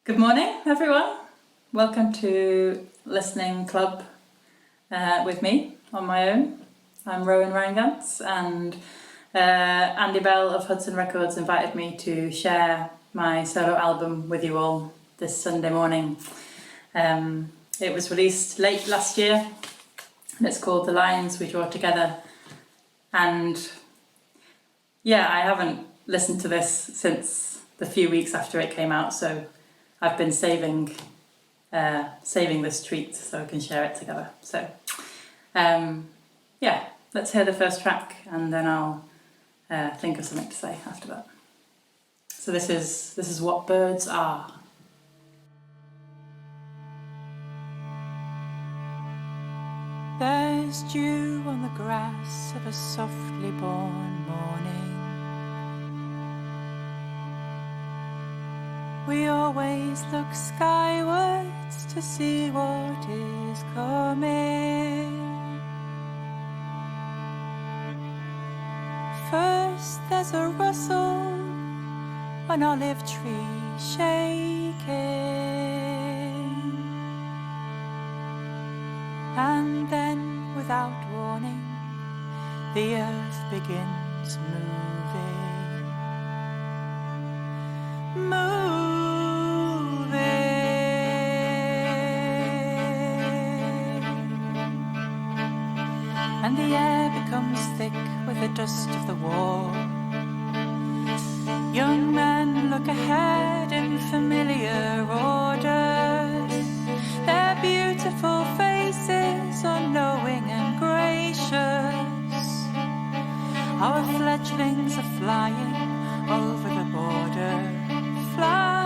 Good morning, everyone. Welcome to Listening Club with me on my own. I'm Rowan Rheingans, and Andy Bell of Hudson Records invited me to share my solo album with you all this Sunday morning. It was released late last year, and it's called The Lines We Draw Together. And yeah, I haven't listened to this since the few weeks after it came out, so I've been saving this treat so I can share it together. So yeah, let's hear the first track and then I'll think of something to say after that. So this is What Birds Are. There's dew on the grass of a softly born morning. We always look skywards to see what is coming. First there's a rustle, an olive tree shaking, and then without warning the earth begins moving. And the air becomes thick with the dust of the war. Young men look ahead in familiar orders. Their beautiful faces are knowing and gracious. Our fledglings are flying over the border, flying.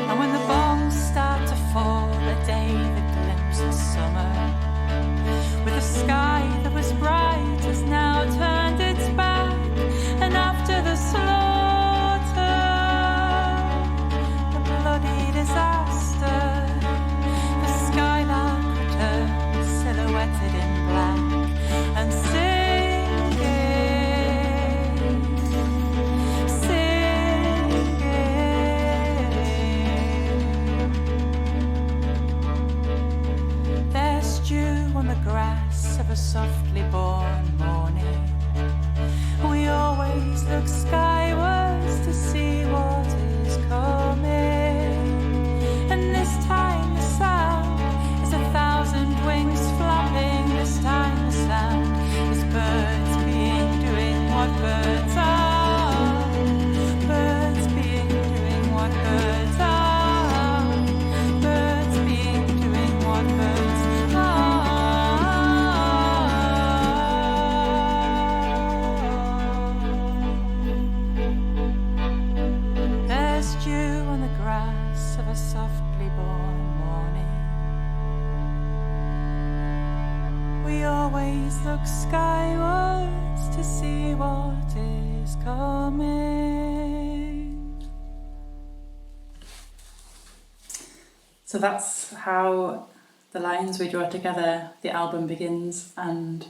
And when the bombs start to fall, a day that glimpses summer, with a sky that was bright has now turned its back, and after the slaughter, the bloody disaster, the skylark returns silhouetted in black and singing. Grass of a softly born morning. We always look skywards to see what is coming. And this time the sound is 1,000 wings flapping. This time the sound is birds doing what birds are. Birds doing what birds are. Birds doing what birds are. Softly born morning. We always look skywards to see what is coming. So that's how The Lines We Draw Together, the album, begins. And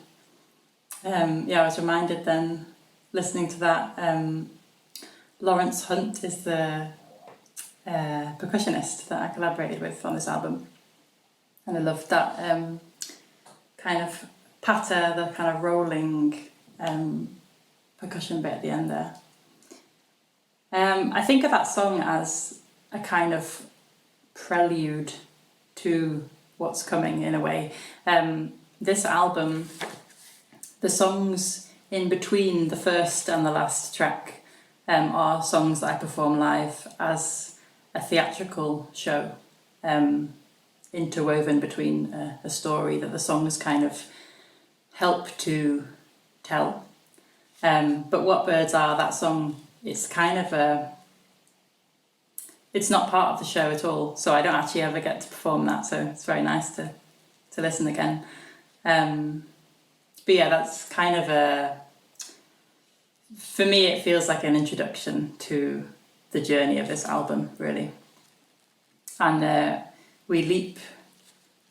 I was reminded then, listening to that, Lawrence Hunt is the percussionist that I collaborated with on this album, and I loved that kind of patter, the kind of rolling percussion bit at the end there. I think of that song as a kind of prelude to what's coming in a way. This album, the songs in between the first and the last track are songs that I perform live as a theatrical show, interwoven between a story that the songs kind of help to tell. But What Birds Are, that song, it's kind of it's not part of the show at all, so I don't actually ever get to perform that, so it's very nice to listen again. But yeah, that's kind of for me it feels like an introduction to the journey of this album, really. And we leap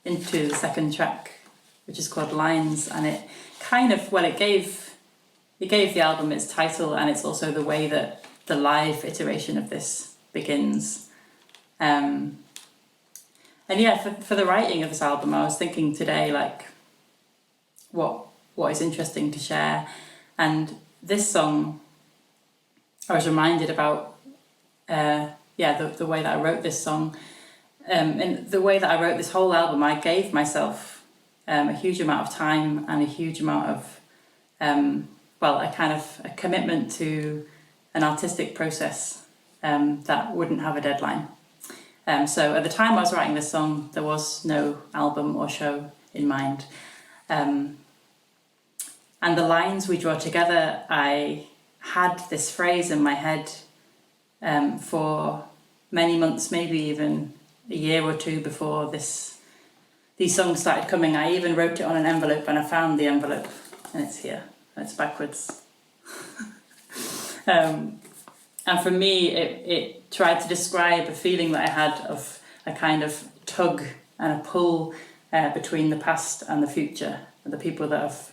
into the second track which is called Lines, and it kind of, well, it gave the album its title, and it's also the way that the live iteration of this begins. And yeah, for the writing of this album, I was thinking today, like, what is interesting to share. And this song, I was reminded about, the way that I wrote this song. And the way that I wrote this whole album, I gave myself a huge amount of time and a huge amount of, a commitment to an artistic process that wouldn't have a deadline. So at the time I was writing this song, there was no album or show in mind. And the lines we draw together, I had this phrase in my head for many months, maybe even a year or two before these songs started coming. I even wrote it on an envelope, and I found the envelope, and it's here. It's backwards. And for me, it tried to describe a feeling that I had of a kind of tug and a pull between the past and the future, and the people that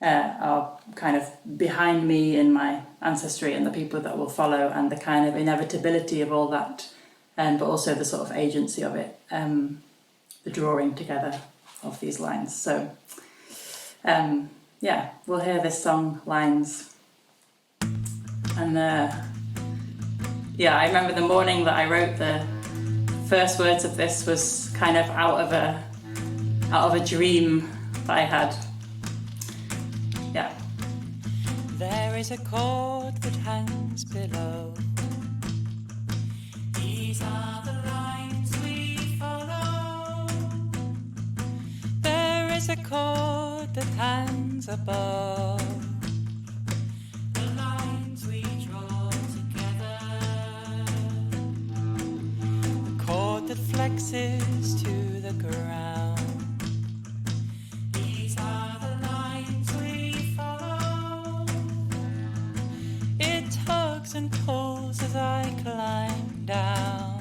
are kind of behind me in my ancestry and the people that will follow, and the kind of inevitability of all that, but also the sort of agency of it, the drawing together of these lines. So we'll hear this song, Lines. And I remember the morning that I wrote the first words of this was kind of out of a dream that I had. Yeah. There is a cord that hangs below. These are the lines we follow. There is a cord that hangs above. The lines we draw together. The cord that flexes to the ground. These are the lines we follow. It tugs and pulls as I climb down.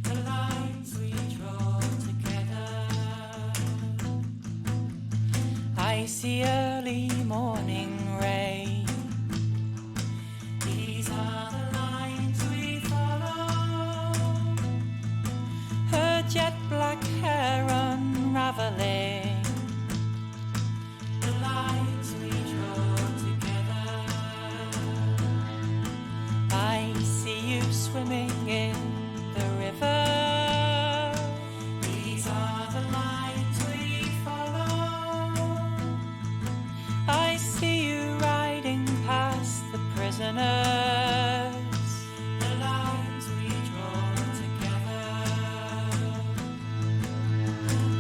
The lines we draw together. I see early morning rain. These are the lines we follow. Her jet black hair unraveling. The lines we draw together. I see you swimming in the river. These are the lines we follow. I see you riding past the prisoners. The lines we draw together.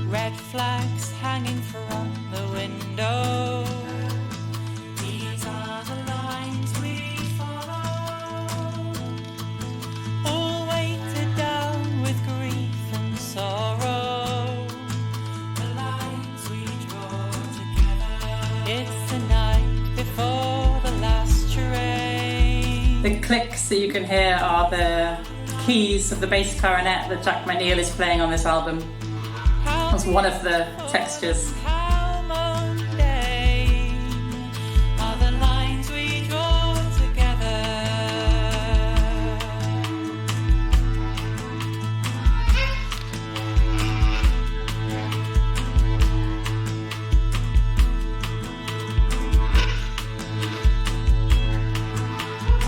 Red flags hanging from the window. These are the lines we follow. All weighted down with grief and sorrow. The lines we draw together. It's the night before the last train. The clicks that you can hear are the keys of the bass clarinet that Jack McNeil is playing on this album. That's one of the textures. How mundane are the lines we draw together.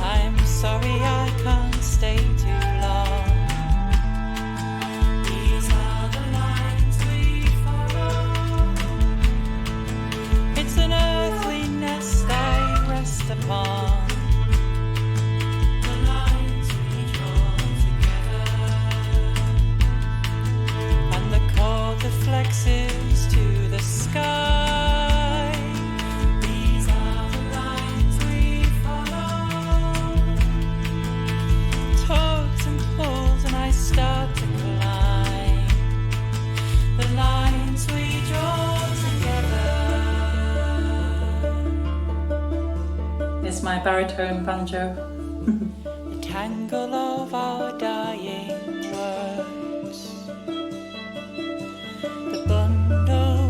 I'm sorry I can't stay too long. These are the lines we follow. It's an earthly nest I rest upon. The lines we draw together. And the cord that flexes to the sky. These are the lines we follow. Tugs and pulls and I start to climb. The lines we draw together. It's my baritone banjo. The tangle of our dying words. The bundle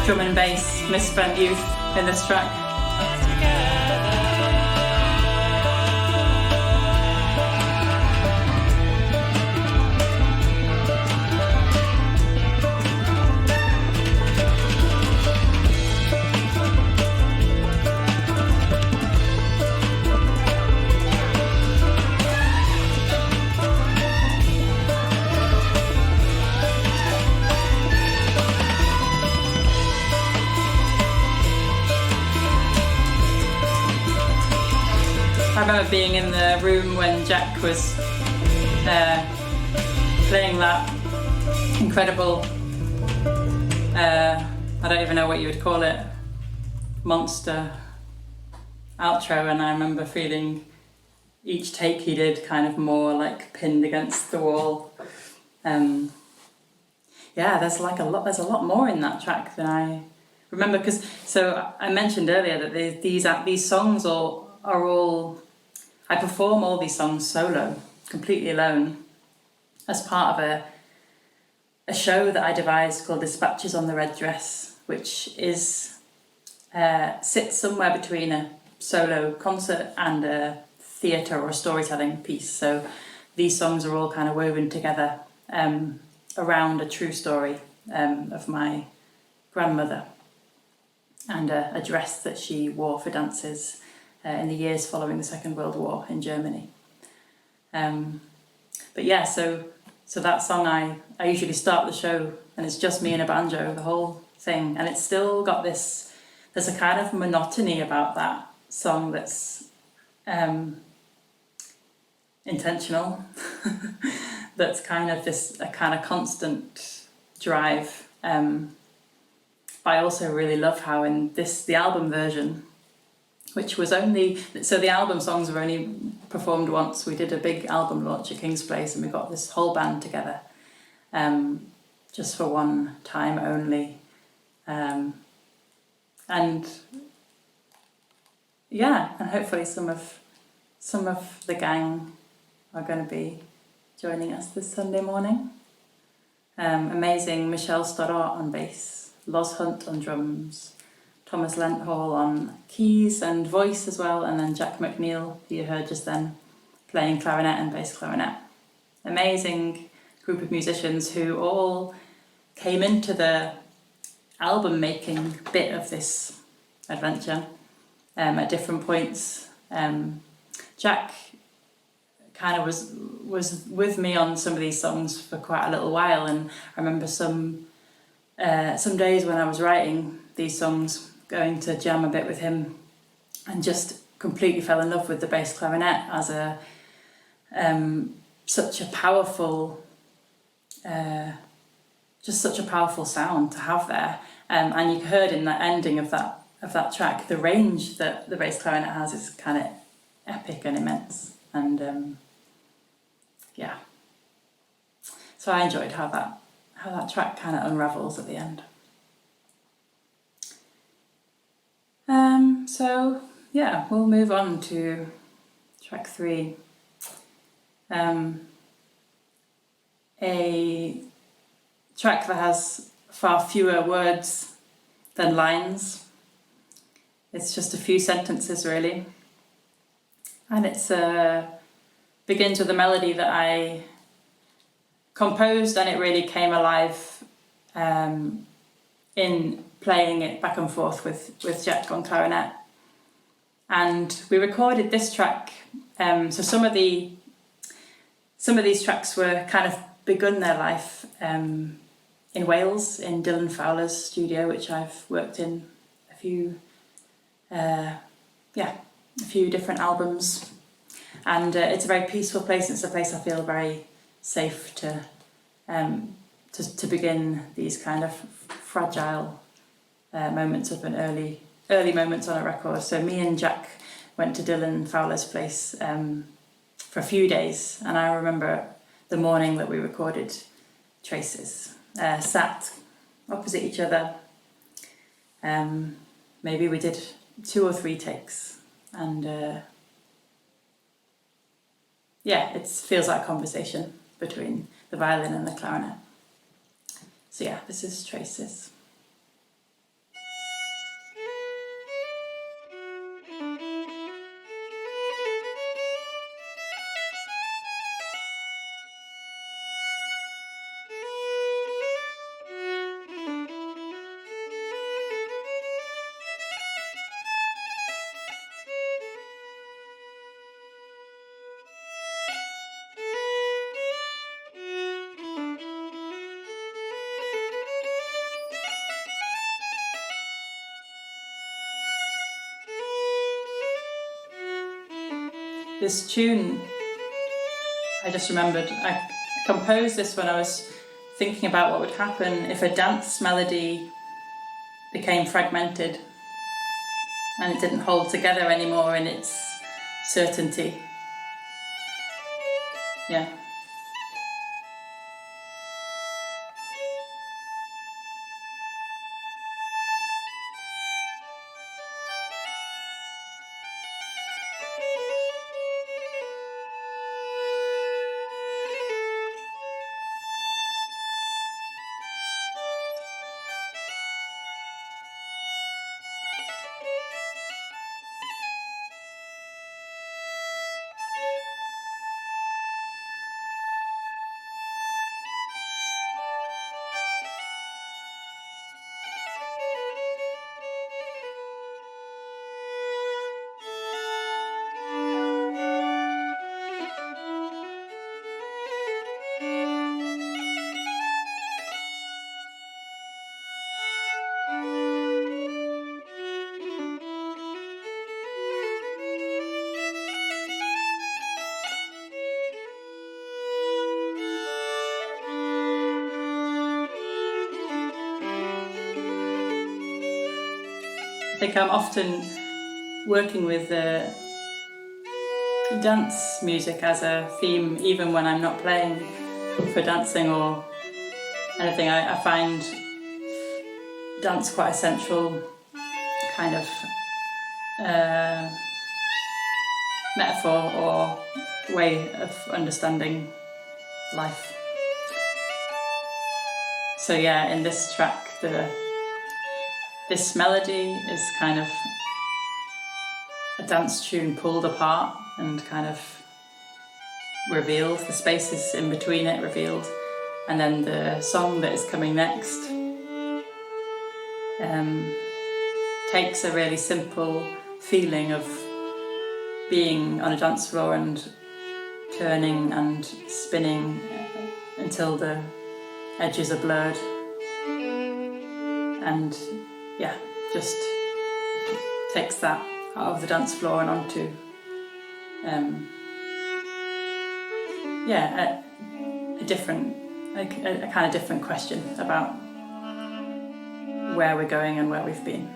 drum and bass misspent youth in this track. I remember being in the room when Jack was playing that incredible, I don't even know what you would call it, monster outro, and I remember feeling each take he did kind of more like pinned against the wall. Yeah, there's a lot more in that track than I remember, because so I mentioned earlier that these songs are all, I perform all these songs solo, completely alone, as part of a show that I devised called Dispatches on the Red Dress, which is sits somewhere between a solo concert and a theatre or a storytelling piece. So these songs are all kind of woven together around a true story of my grandmother and a dress that she wore for dances in the years following the Second World War in Germany. But yeah, so that song, I usually start the show and it's just me and a banjo, the whole thing, and it's still got there's a kind of monotony about that song that's intentional, that's kind of a kind of constant drive. But I also really love how in the album version, which was the album songs were only performed once. We did a big album launch at King's Place and we got this whole band together just for one time only. And yeah, and hopefully some of the gang are going to be joining us this Sunday morning. Amazing Michelle Stoddart on bass, Loz Hunt on drums, Thomas Lenthall on keys and voice as well, and then Jack McNeil, who you heard just then, playing clarinet and bass clarinet. Amazing group of musicians who all came into the album making bit of this adventure at different points. Jack kind of was with me on some of these songs for quite a little while, and I remember some days when I was writing these songs going to jam a bit with him and just completely fell in love with the bass clarinet as such a powerful sound to have there, and you heard in the ending of that track the range that the bass clarinet has is kind of epic and immense, and yeah, so I enjoyed how that track kind of unravels at the end. So yeah, we'll move on to track 3. A track that has far fewer words than lines. It's just a few sentences really, and it's begins with a melody that I composed, and it really came alive in playing it back and forth with Jack on clarinet. And we recorded this track, so some of these tracks were kind of begun their life in Wales, in Dylan Fowler's studio, which I've worked in a few different albums, and it's a very peaceful place. It's a place I feel very safe to begin these kind of fragile moments of an early moments on a record. So me and Jack went to Dylan Fowler's place for a few days, and I remember the morning that we recorded Traces, sat opposite each other. Maybe we did 2 or 3 takes, and it feels like a conversation between the violin and the clarinet. So yeah, this is Traces. this tune, I just remembered, I composed this when I was thinking about what would happen if a dance melody became fragmented and it didn't hold together anymore in its certainty. Yeah. I think I'm often working with dance music as a theme, even when I'm not playing for dancing or anything. I find dance quite a central kind of metaphor or way of understanding life. So yeah, in this track, this melody is kind of a dance tune pulled apart and kind of revealed, the spaces in between it revealed, and then the song that is coming next takes a really simple feeling of being on a dance floor and turning and spinning until the edges are blurred, and yeah, just takes that out of the dance floor and onto a different, a kind of different question about where we're going and where we've been.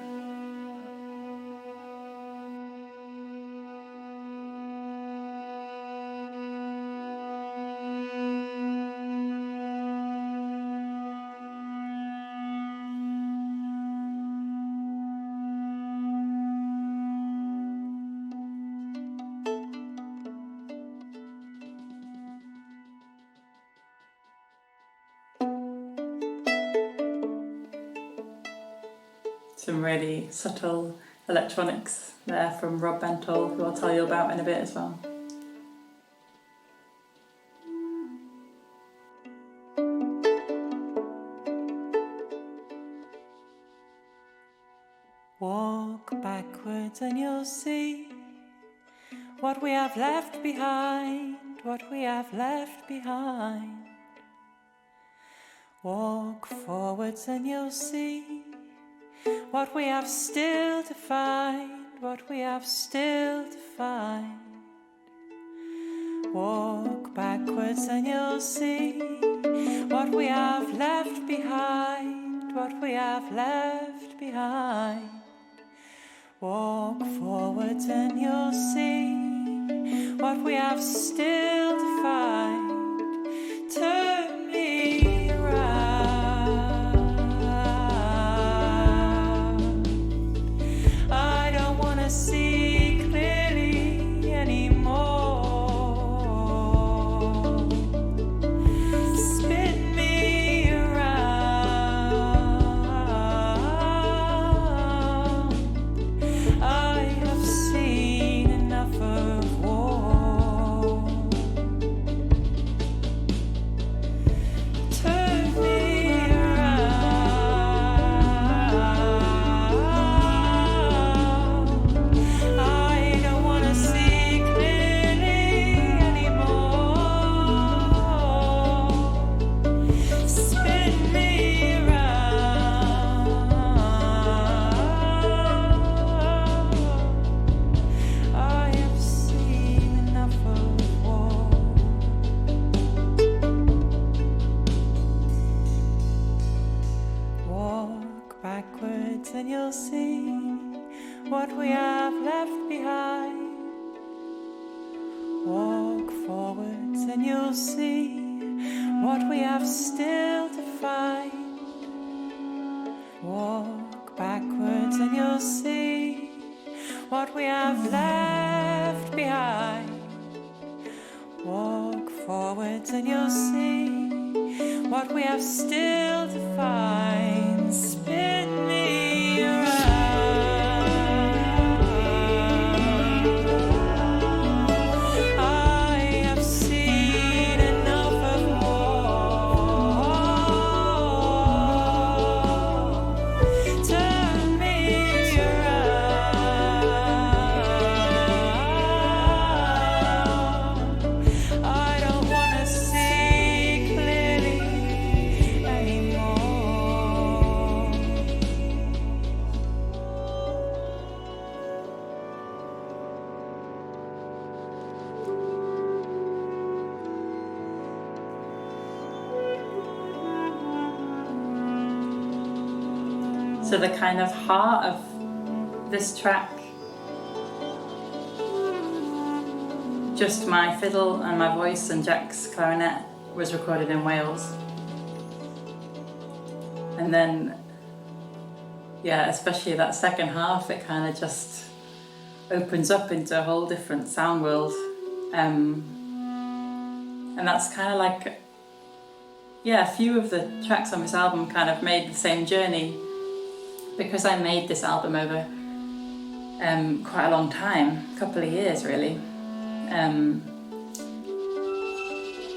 Some really subtle electronics there from Rob Bentall, who I'll tell you about in a bit as well. Walk backwards and you'll see what we have left behind, what we have left behind. Walk forwards and you'll see what we have still to find, what we have still to find. Walk backwards and you'll see what we have left behind, what we have left behind. Walk forwards and you'll see what we have still to find. Turn me around. I don't want to see clearly anymore. Spin me around. I have seen enough of war. and you'll see what we have left behind. Walk forwards and you'll see what we have still to find. Walk backwards and you'll see what we have left behind. Walk forwards and you'll see what we have still to find. Spin me around. I have seen enough of war. Turn me around. I don't want to see clearly anymore. So the kind of heart of this track, just my fiddle and my voice and Jack's clarinet, was recorded in Wales. And then, yeah, especially that second half, it kind of just opens up into a whole different sound world. And that's kind of like, yeah, a few of the tracks on this album kind of made the same journey, because I made this album over quite a long time, a couple of years really.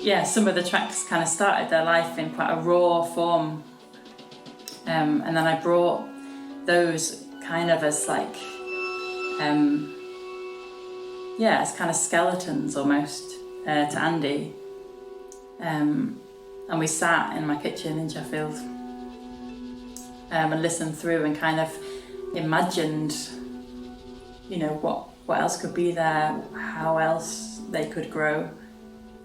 Yeah, some of the tracks kind of started their life in quite a raw form, and then I brought those kind of as like, yeah, as kind of skeletons almost to Andy, and we sat in my kitchen in Sheffield and listened through and kind of imagined, you know, what else could be there, how else they could grow.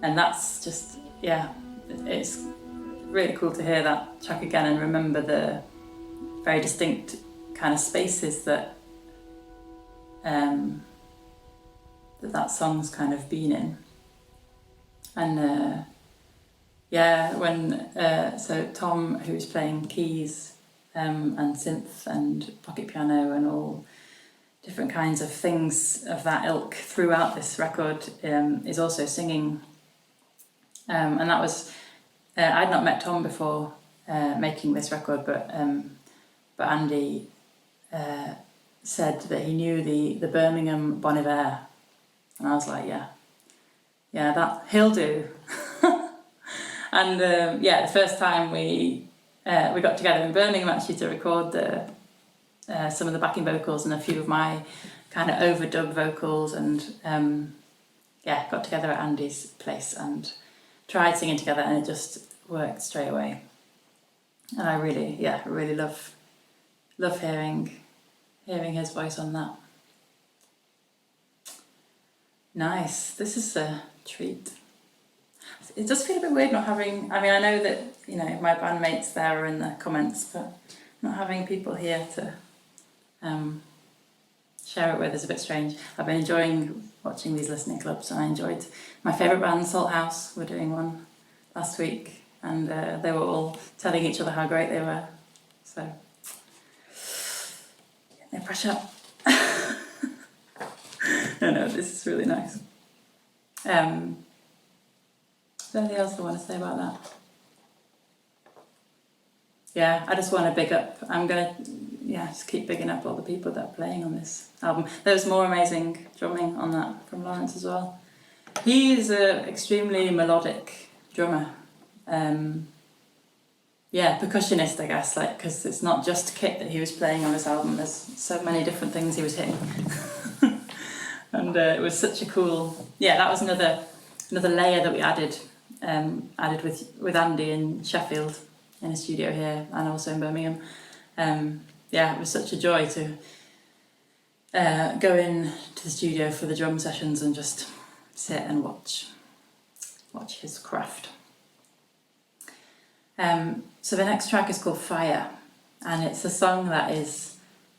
And that's just, yeah, it's really cool to hear that track again and remember the very distinct kind of spaces that that song's kind of been in. And yeah, when so Tom, who's playing keys and synth and pocket piano and all different kinds of things of that ilk throughout this record, is also singing. And that was, I'd not met Tom before making this record, but Andy said that he knew the Birmingham Bon Iver, and I was like, yeah, that he'll do. And yeah, the first time we got together in Birmingham actually to record some of the backing vocals and a few of my kind of overdub vocals, and yeah, got together at Andy's place and tried singing together, and it just worked straight away. And I really love hearing his voice on that. Nice. This is a treat. It does feel a bit weird not having, I mean, I know that, you know, my bandmates there are in the comments, but not having people here to share it with is a bit strange. I've been enjoying watching these listening clubs, and I enjoyed my favourite band, Salt House, were doing one last week, and they were all telling each other how great they were. So, no pressure. No, this is really nice. Is there anything else I want to say about that? Yeah, I just want to big up. I'm going to, just keep bigging up all the people that are playing on this album. There was more amazing drumming on that from Lawrence as well. He is an extremely melodic drummer. Percussionist, I guess, like, because it's not just kit that he was playing on this album. There's so many different things he was hitting. And it was such a cool, that was another layer that we added with Andy in Sheffield in a studio here and also in Birmingham. It was such a joy to go in to the studio for the drum sessions and just sit and watch his craft. So the next track is called Fire, and it's a song that is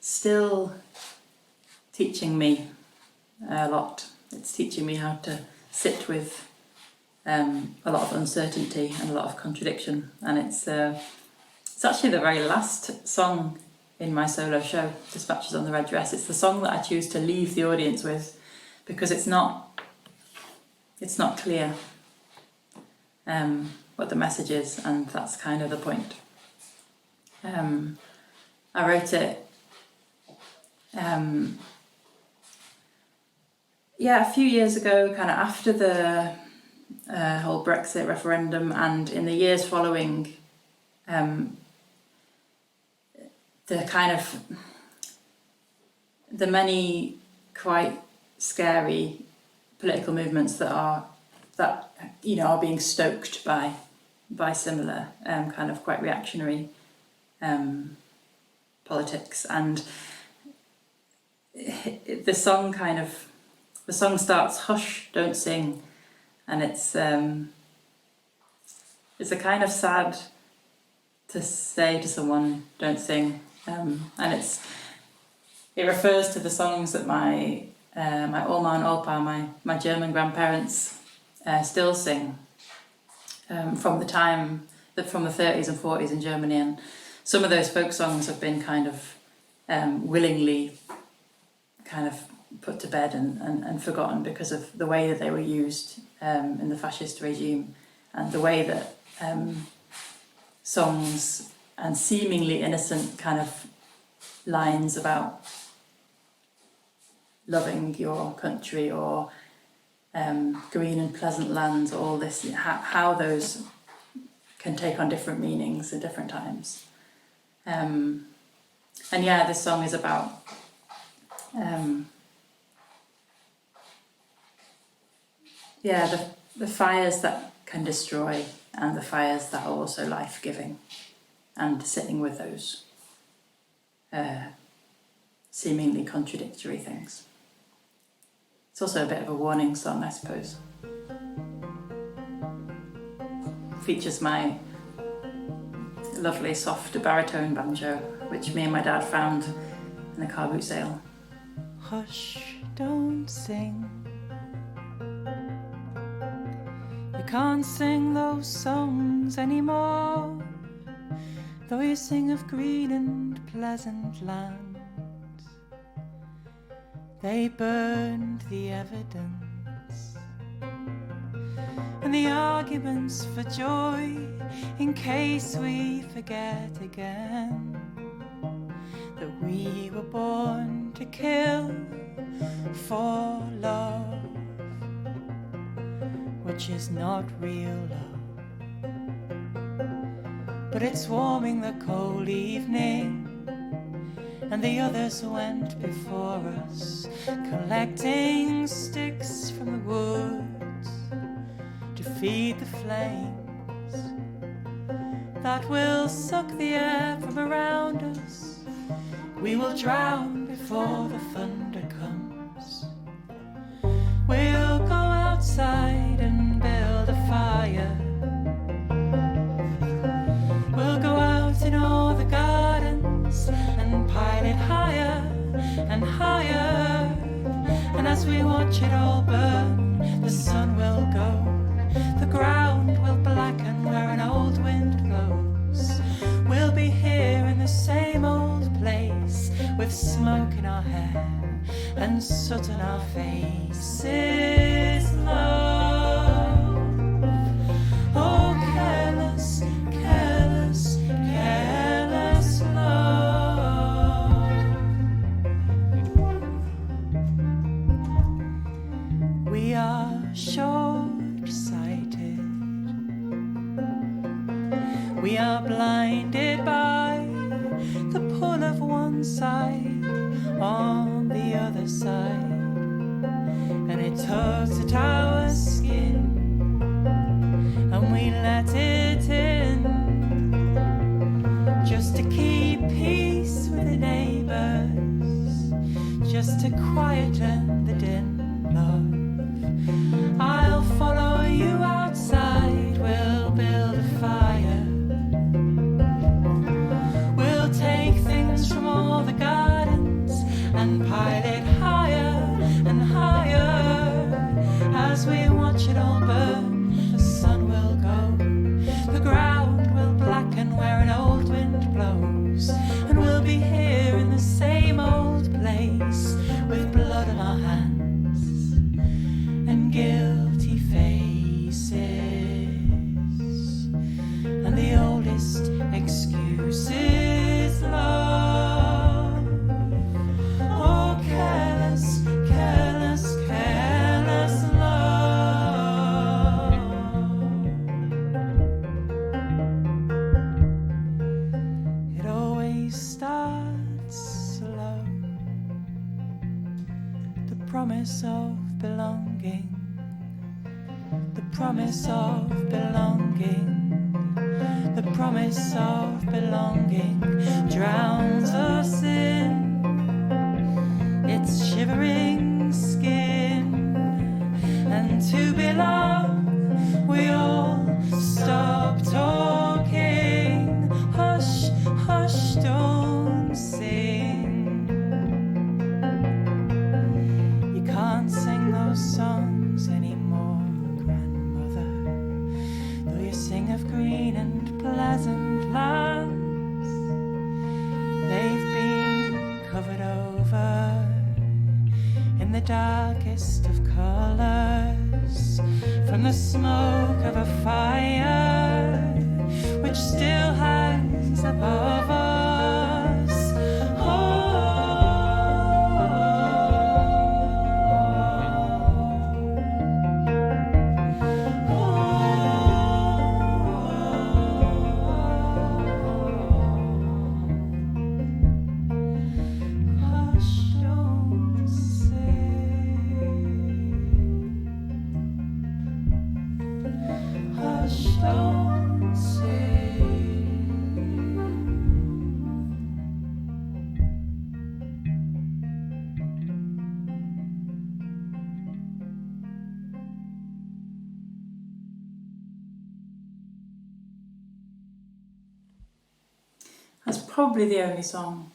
still teaching me a lot. It's teaching me how to sit with a lot of uncertainty and a lot of contradiction, and it's actually the very last song in my solo show, Dispatches on the Red Dress. It's the song that I choose to leave the audience with, because it's not clear what the message is, and that's kind of the point. I wrote it a few years ago, kind of after the whole Brexit referendum, and in the years following, the many quite scary political movements that are being stoked by similar kind of quite reactionary politics. And the song starts, "Hush, don't sing," and it's a kind of sad to say to someone, "Don't sing," and it refers to the songs that my Oma and Opa, my German grandparents, still sing from the 30s and 40s in Germany. And some of those folk songs have been kind of willingly kind of put to bed and forgotten because of the way that they were used in the fascist regime, and the way that songs and seemingly innocent kind of lines about loving your country or green and pleasant lands, all this, how those can take on different meanings at different times. This song is about the fires that can destroy and the fires that are also life-giving, and sitting with those seemingly contradictory things. It's also a bit of a warning song, I suppose. Features my lovely soft baritone banjo, which me and my dad found in a car boot sale. Hush, don't sing. You can't sing those songs anymore, though you sing of green and pleasant lands. They burned the evidence and the arguments for joy, in case we forget again that we were born to kill for love, which is not real love, but it's warming the cold evening. And the others went before us, collecting sticks from the woods to feed the flames that will suck the air from around us. We will drown before the thunder comes. We'll go outside and build a fire. We'll go out in all the gardens and pile it higher and higher. And as we watch it all burn, the sun will go, the ground will blacken where an old wind blows. We'll be here in the same old place, with smoke in our hair and soot on our faces. Love, oh careless, careless, careless love. We are short-sighted. We are blinded by the pull of one side on the other side, and it tugs at our skin, and we let it in just to keep peace with the neighbors, just to quieten the din. Love, I'll follow you outside, we'll build a fire. We'll take things from all the gardens promise of belonging, the promise of belonging, the promise of belonging drowns us in its shivering skin. And to belong, we all stop talking. Hush, hush, don't sing. You can't sing those songs anymore, grandmother, though you sing of green and pleasant lands. They've been covered over in the darkest of colours, from the smoke of a fire which still hangs above us. That's probably the only song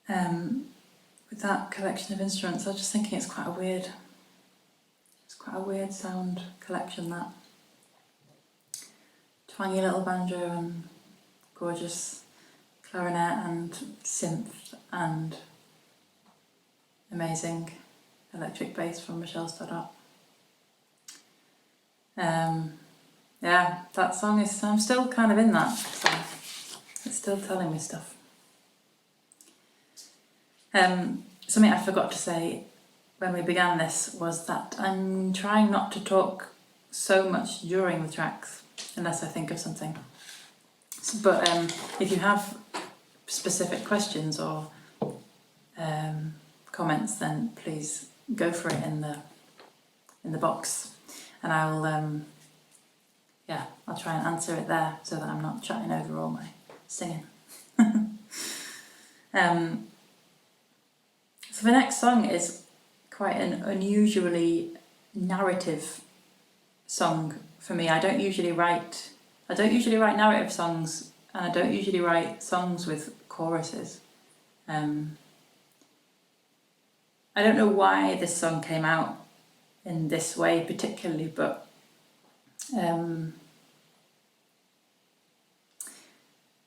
with that collection of instruments. I was just thinking it's quite a weird sound collection, that. Twangy little banjo and gorgeous clarinet and synth and amazing electric bass from Michelle Stoddart. Yeah, that song is, I'm still kind of in that, so it's still telling me stuff. Something I forgot to say when we began this was that I'm trying not to talk so much during the tracks unless I think of something. But if you have specific questions or comments, then please go for it in the box, and I'll try and answer it there so that I'm not chatting over all my singing. So the next song is quite an unusually narrative song for me. I don't usually write narrative songs, and I don't usually write songs with choruses. I don't know why this song came out in this way particularly, but I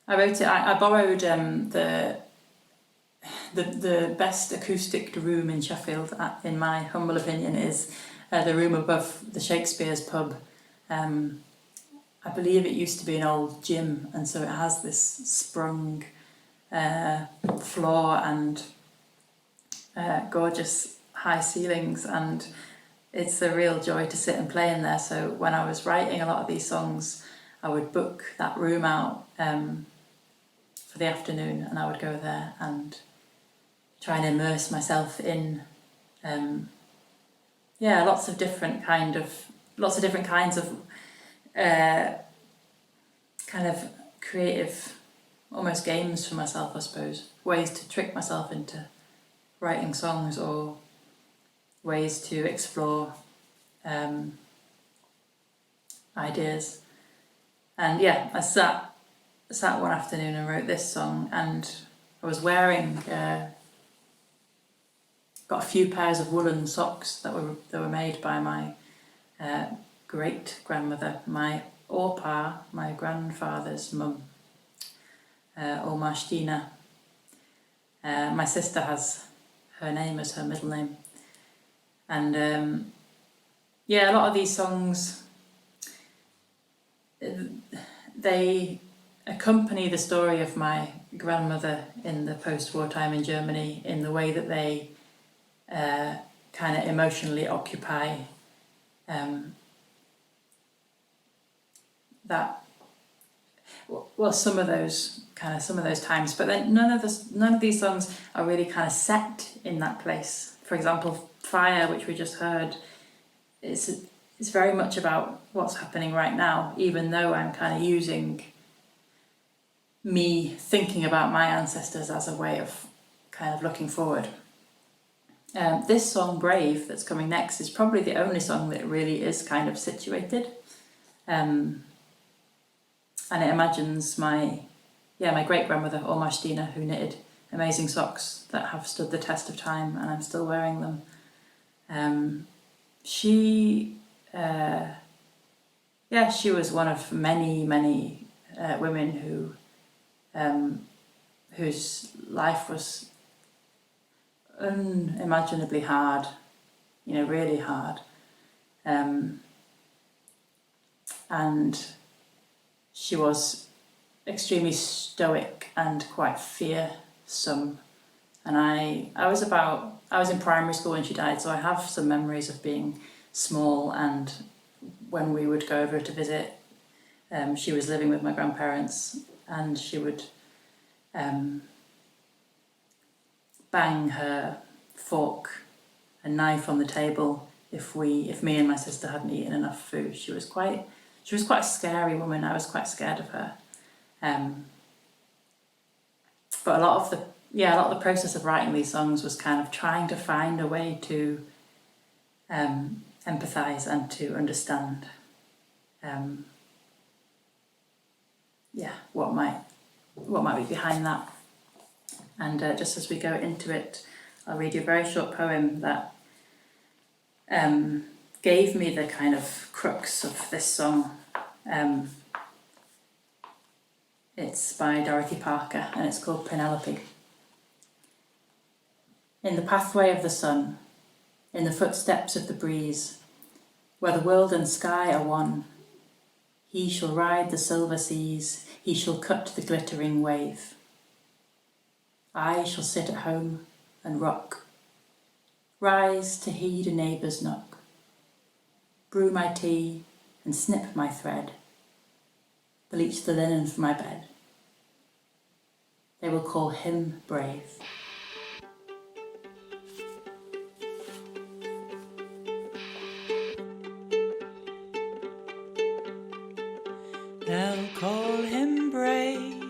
wrote it. I borrowed the best acoustic room in Sheffield, in my humble opinion, is the room above the Shakespeare's pub. I believe it used to be an old gym, and so it has this sprung floor and gorgeous high ceilings, and it's a real joy to sit and play in there. So when I was writing a lot of these songs, I would book that room out for the afternoon, and I would go there and try and immerse myself in lots of different kinds of kind of creative, almost games for myself, I suppose, ways to trick myself into writing songs, or ways to explore ideas. And yeah, I sat one afternoon and wrote this song, and I was wearing got a few pairs of woolen socks that were made by my great grandmother, my Orpa, my grandfather's mum, Oma Stina. My sister has her name as her middle name, and a lot of these songs, they accompany the story of my grandmother in the post-war time in Germany in the way that they kind of emotionally occupy some of those times, but then none of these songs are really kind of set in that place for example, Fire, which we just heard, it's very much about what's happening right now, even though I'm kind of using me thinking about my ancestors as a way of kind of looking forward. This song, Brave, that's coming next, is probably the only song that really is kind of situated. And it imagines my great-grandmother, Oma Stina, who knitted amazing socks that have stood the test of time, and I'm still wearing them. She was one of many women whose life was unimaginably hard, really hard, and she was extremely stoic and quite fearsome. And I was in primary school when she died, so I have some memories of being small, and when we would go over to visit, she was living with my grandparents, and she would bang her fork and knife on the table if me and my sister hadn't eaten enough food. She was quite a scary woman. I was quite scared of her. But a lot of the process of writing these songs was kind of trying to find a way to empathize and to understand what might be behind that. And just as we go into it, I'll read you a very short poem that gave me the kind of crux of this song. It's by Dorothy Parker, and it's called Penelope. In the pathway of the sun, in the footsteps of the breeze, where the world and sky are one, he shall ride the silver seas, he shall cut the glittering wave. I shall sit at home and rock, rise to heed a neighbour's knock, brew my tea and snip my thread, bleach the linen for my bed. They will call him brave. They'll call him brave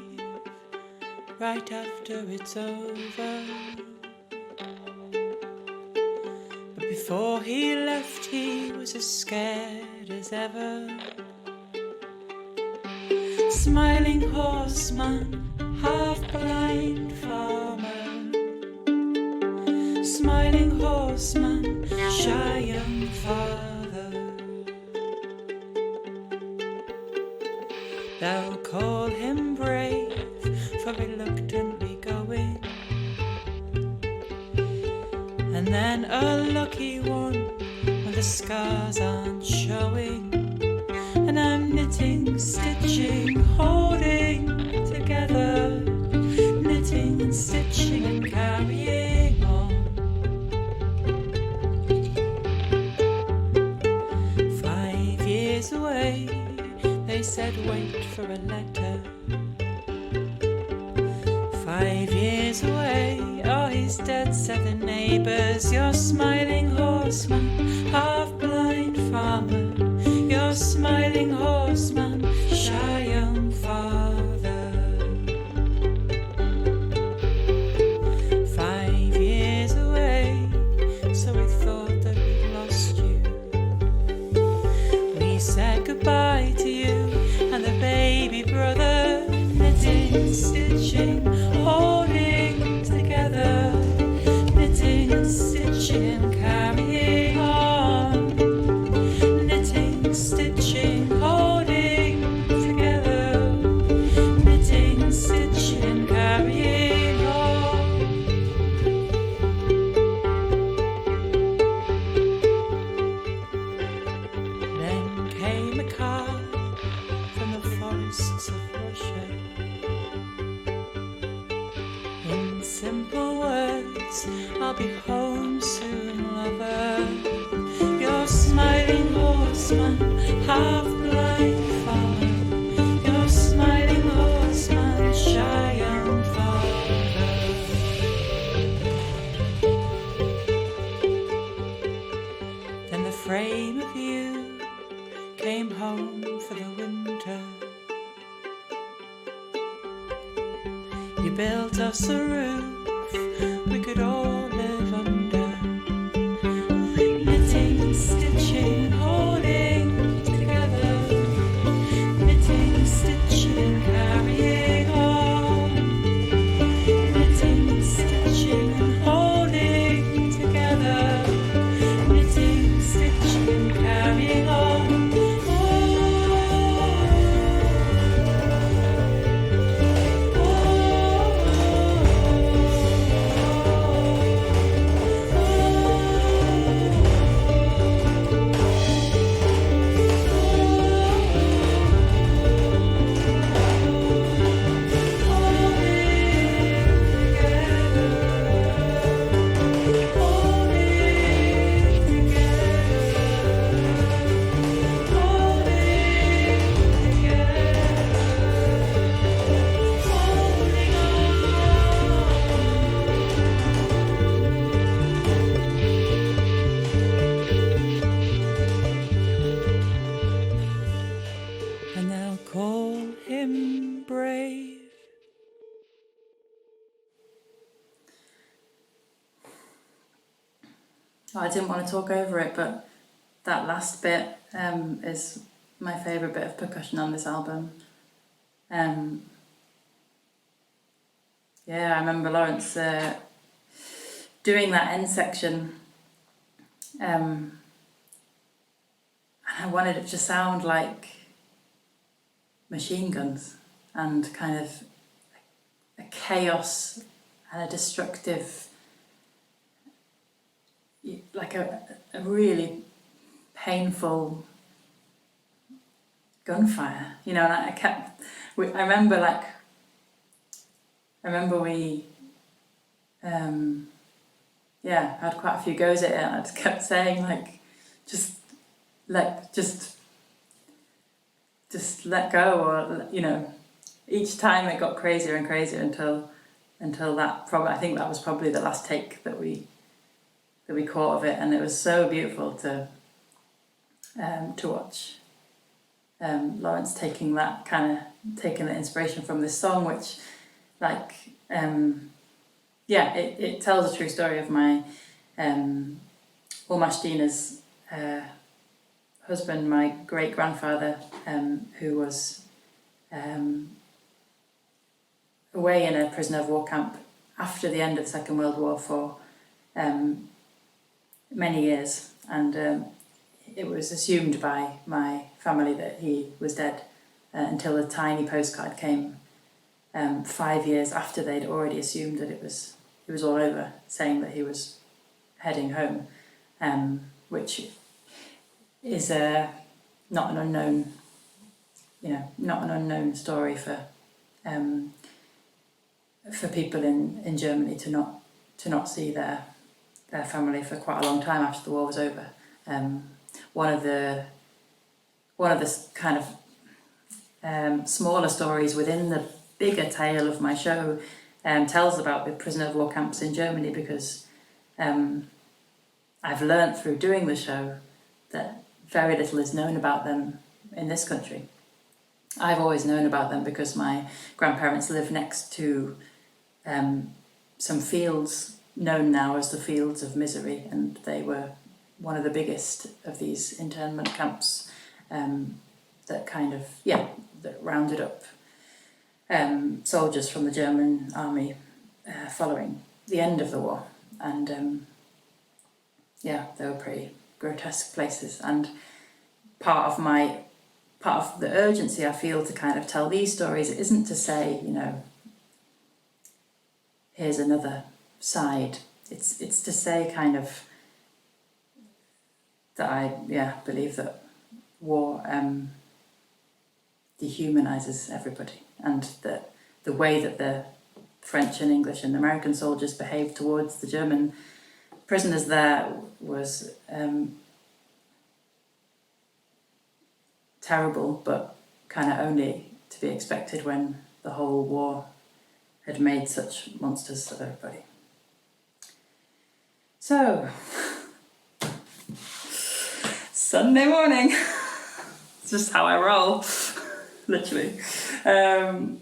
right after it's over. But before he left, he was as scared as ever. Smiling horseman, half-blind farmer. Smiling horseman, shy young father. They'll call him brave for reluctantly going, and then a lucky one when the scars aren't showing. And I'm knitting, stitching, holding together, knitting and stitching and carrying on. 5 years away, they said wait for a letter. 5 years away, oh he's dead, said the neighbours. Your smiling horseman, half-blind farmer. Your smiling horseman, shy young father. 5 years away, so we thought that we'd lost you. We said goodbye to you and the baby brother, knitting, stitching, holding together, knitting and stitching, carrying on, knitting, stitching, holding together, knitting, stitching, carrying on. Then came a card from the forests of Russia. In simple words, I'll be home soon, lover. Your smiling horseman, half-blind farmer. Your smiling horseman, shy young father. home for the winter. You built us a roof we could all live under. Knitting, stitching, holding together. Knitting, stitching, carrying on. Knitting, stitching, and holding together. Knitting, stitching, carrying on. And they'll call him brave. I didn't want to talk over it, but that last bit is my favourite bit of percussion on this album. Yeah, I remember Lawrence doing that end section, and I wanted it to sound like machine guns and kind of a chaos and a destructive, like a really painful gunfire, you know. And I remember we had quite a few goes at it, and I just kept saying like, just let go, or you know, each time it got crazier and crazier until that I think that was probably the last take that we caught of it, and it was so beautiful to watch Lawrence taking the inspiration from this song, which like it tells a true story of my Ulmash Dina's husband, my great grandfather, who was away in a prisoner of war camp after the end of the Second World War for many years, and it was assumed by my family that he was dead until a tiny postcard came 5 years after they'd already assumed that it was all over, saying that he was heading home, which is not an unknown story for people in Germany to not see their family for quite a long time after the war was over. One of the kind of smaller stories within the bigger tale of my show tells about the prisoner of war camps in Germany, because I've learnt through doing the show that very little is known about them in this country. I've always known about them because my grandparents lived next to some fields known now as the Fields of Misery, and they were one of the biggest of these internment camps that rounded up soldiers from the German army following the end of the war, and they were pretty grotesque places. And part of the urgency I feel to kind of tell these stories isn't to say, you know, here's another side. It's to say kind of that I believe that war dehumanises everybody, and that the way that the French and English and American soldiers behaved towards the German prisoners there was terrible, but kind of only to be expected when the whole war had made such monsters of everybody. So, Sunday morning. It's just how I roll, literally. I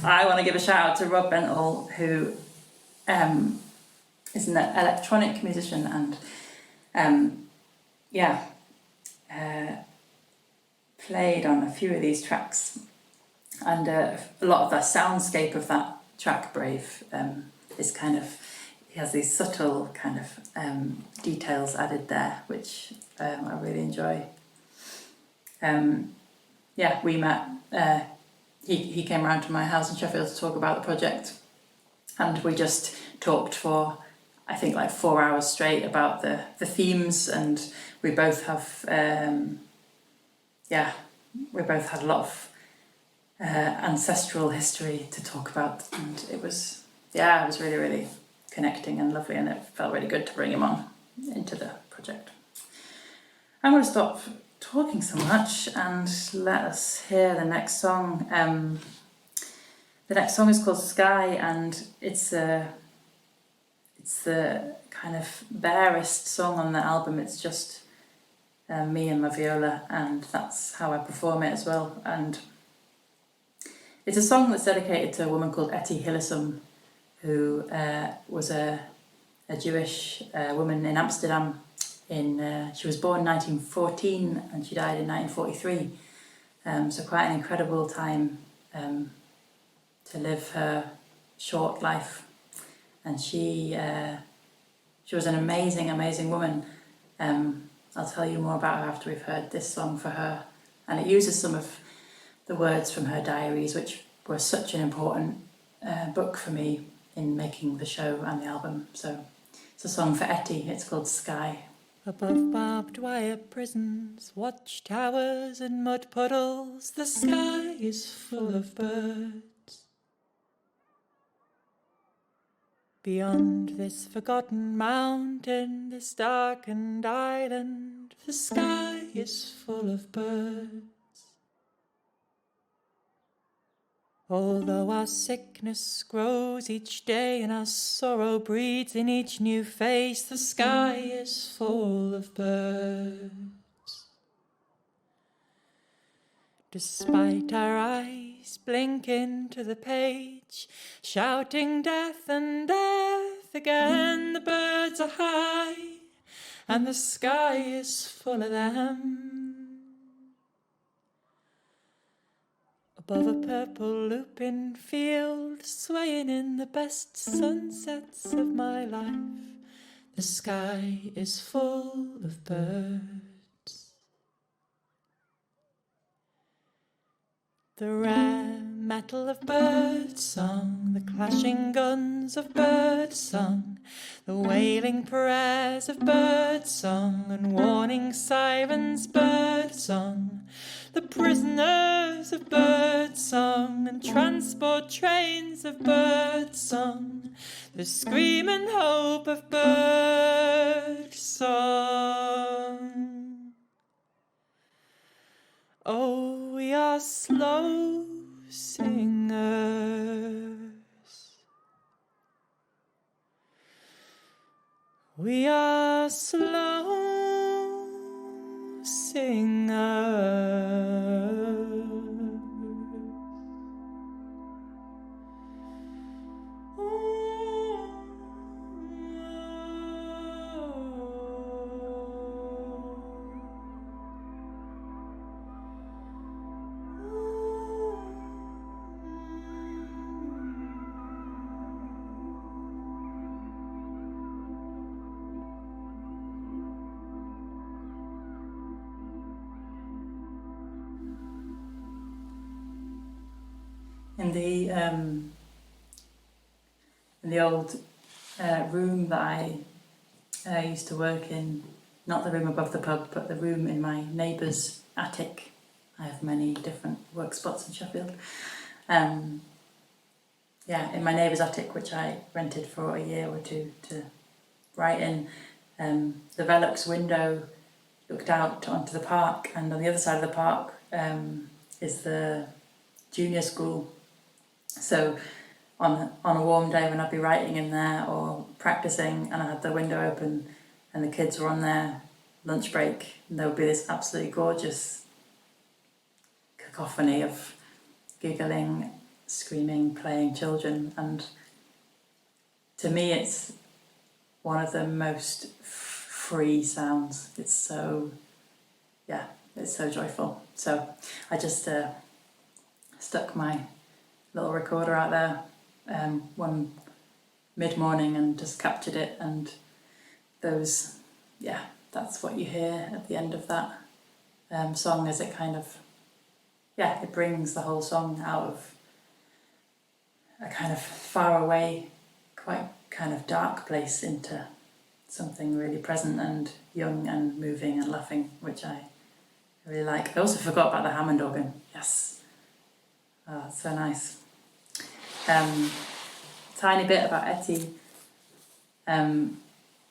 want to give a shout out to Rob Bentle, who is an electronic musician and played on a few of these tracks, and a lot of the soundscape of that track Brave is kind of, he has these subtle kind of details added there, which I really enjoy. We met, he came around to my house in Sheffield to talk about the project, and we just talked for I think like 4 hours straight about the themes, and we both have we both had a lot of ancestral history to talk about, and it was really, really connecting and lovely, and it felt really good to bring him on into the project. I'm going to stop talking so much and let us hear the next song. The next song is called Sky, and it's the kind of barest song on the album. It's just me and my viola, and that's how I perform it as well. And it's a song that's dedicated to a woman called Etty Hillesum, who was a Jewish woman in Amsterdam. She was born in 1914 and she died in 1943. So quite an incredible time to live her short life. And she was an amazing, amazing woman. I'll tell you more about her after we've heard this song for her. And it uses some of the words from her diaries, which were such an important book for me in making the show and the album. So it's a song for Etty. It's called Sky. Above barbed wire prisons, watchtowers and mud puddles, the sky is full of birds. Beyond this forgotten mountain, this darkened island, the sky is full of birds. Although our sickness grows each day and our sorrow breeds in each new face, the sky is full of birds. Despite our eyes blinking to the page, shouting death and death again, the birds are high and the sky is full of them. Above a purple lupin field, swaying in the best sunsets of my life, the sky is full of birds. The rare metal of bird song, the clashing guns of bird song, the wailing prayers of bird song and warning sirens bird song, the prisoners of bird song and transport trains of bird song, the scream and hope of bird song. Oh, we are slow singers. We are slow singers. In the old room that I used to work in, not the room above the pub, but the room in my neighbour's attic. I have many different work spots in Sheffield. In my neighbour's attic, which I rented for a year or two to write in, the Velux window looked out onto the park, and on the other side of the park is the junior school. So on a warm day when I'd be writing in there or practicing and I had the window open and the kids were on their lunch break, and there would be this absolutely gorgeous cacophony of giggling, screaming, playing children, and to me it's one of the most free sounds. It's so joyful. So I just stuck my little recorder out there one mid-morning and just captured it, and that's what you hear at the end of that song, as it kind of it brings the whole song out of a kind of far away, quite kind of dark place into something really present and young and moving and laughing, which I really like. I also forgot about the Hammond organ. Yes. Oh, it's so nice. Tiny bit about Etty.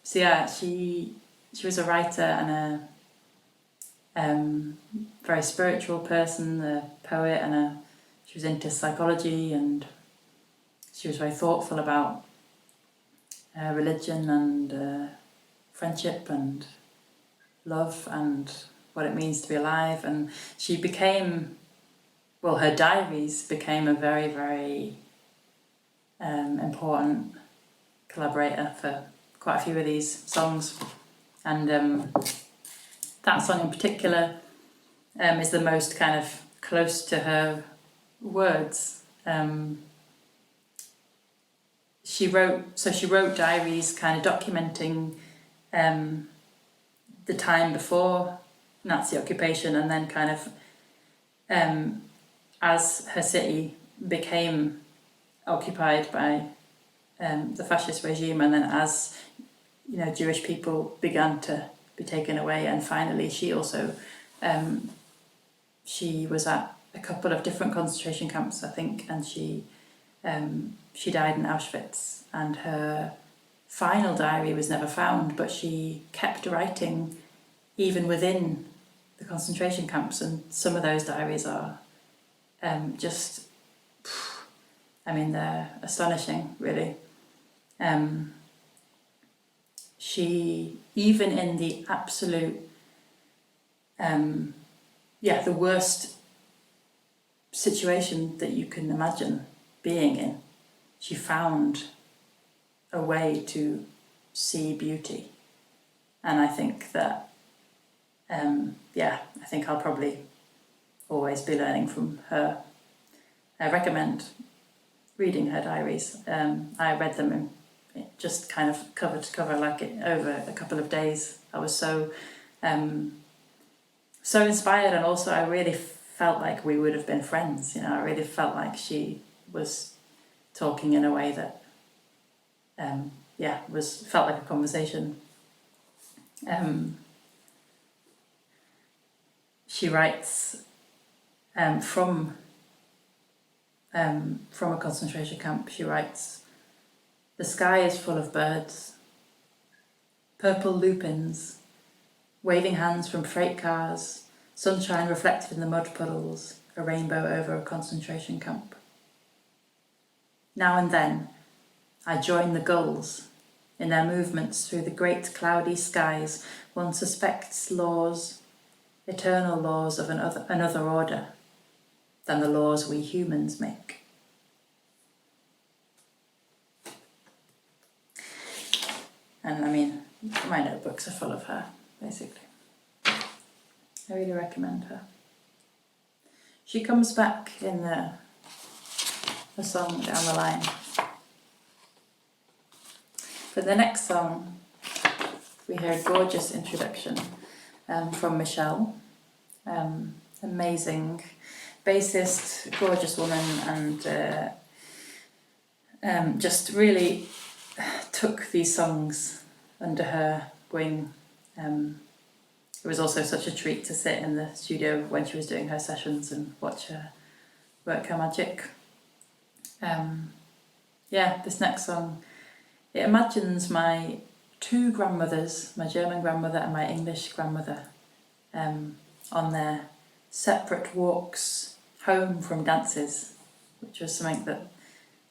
She was a writer and a very spiritual person, a poet, and she was into psychology, and she was very thoughtful about religion and friendship and love and what it means to be alive. And she became, her diaries became a very, very important collaborator for quite a few of these songs. And that song in particular is the most kind of close to her words. She wrote diaries kind of documenting the time before Nazi occupation, and then kind of as her city became occupied by the fascist regime, and then as Jewish people began to be taken away, and finally she also she was at a couple of different concentration camps, I think, and she died in Auschwitz, and her final diary was never found, but she kept writing even within the concentration camps, and some of those diaries are they're astonishing, really. She, even in the absolute the worst situation that you can imagine being in, she found a way to see beauty. And I think that I think I'll probably always be learning from her. I recommend reading her diaries. I read them in just kind of cover to cover, like it over a couple of days. I was so inspired, and also I really felt like we would have been friends. I really felt like she was talking in a way that felt like a conversation. She writes from a concentration camp. She writes, "The sky is full of birds, purple lupins, waving hands from freight cars, sunshine reflected in the mud puddles, a rainbow over a concentration camp. Now and then, I join the gulls. In their movements through the great cloudy skies, one suspects laws, eternal laws of another order than the laws we humans make." And my notebooks are full of her, basically. I really recommend her. She comes back in the song down the line. For the next song, we hear a gorgeous introduction from Michelle. Amazing bassist, gorgeous woman, and just really took these songs under her wing. It was also such a treat to sit in the studio when she was doing her sessions and watch her work her magic. This next song, it imagines my two grandmothers, my German grandmother and my English grandmother, on their separate walks home from dances, which was something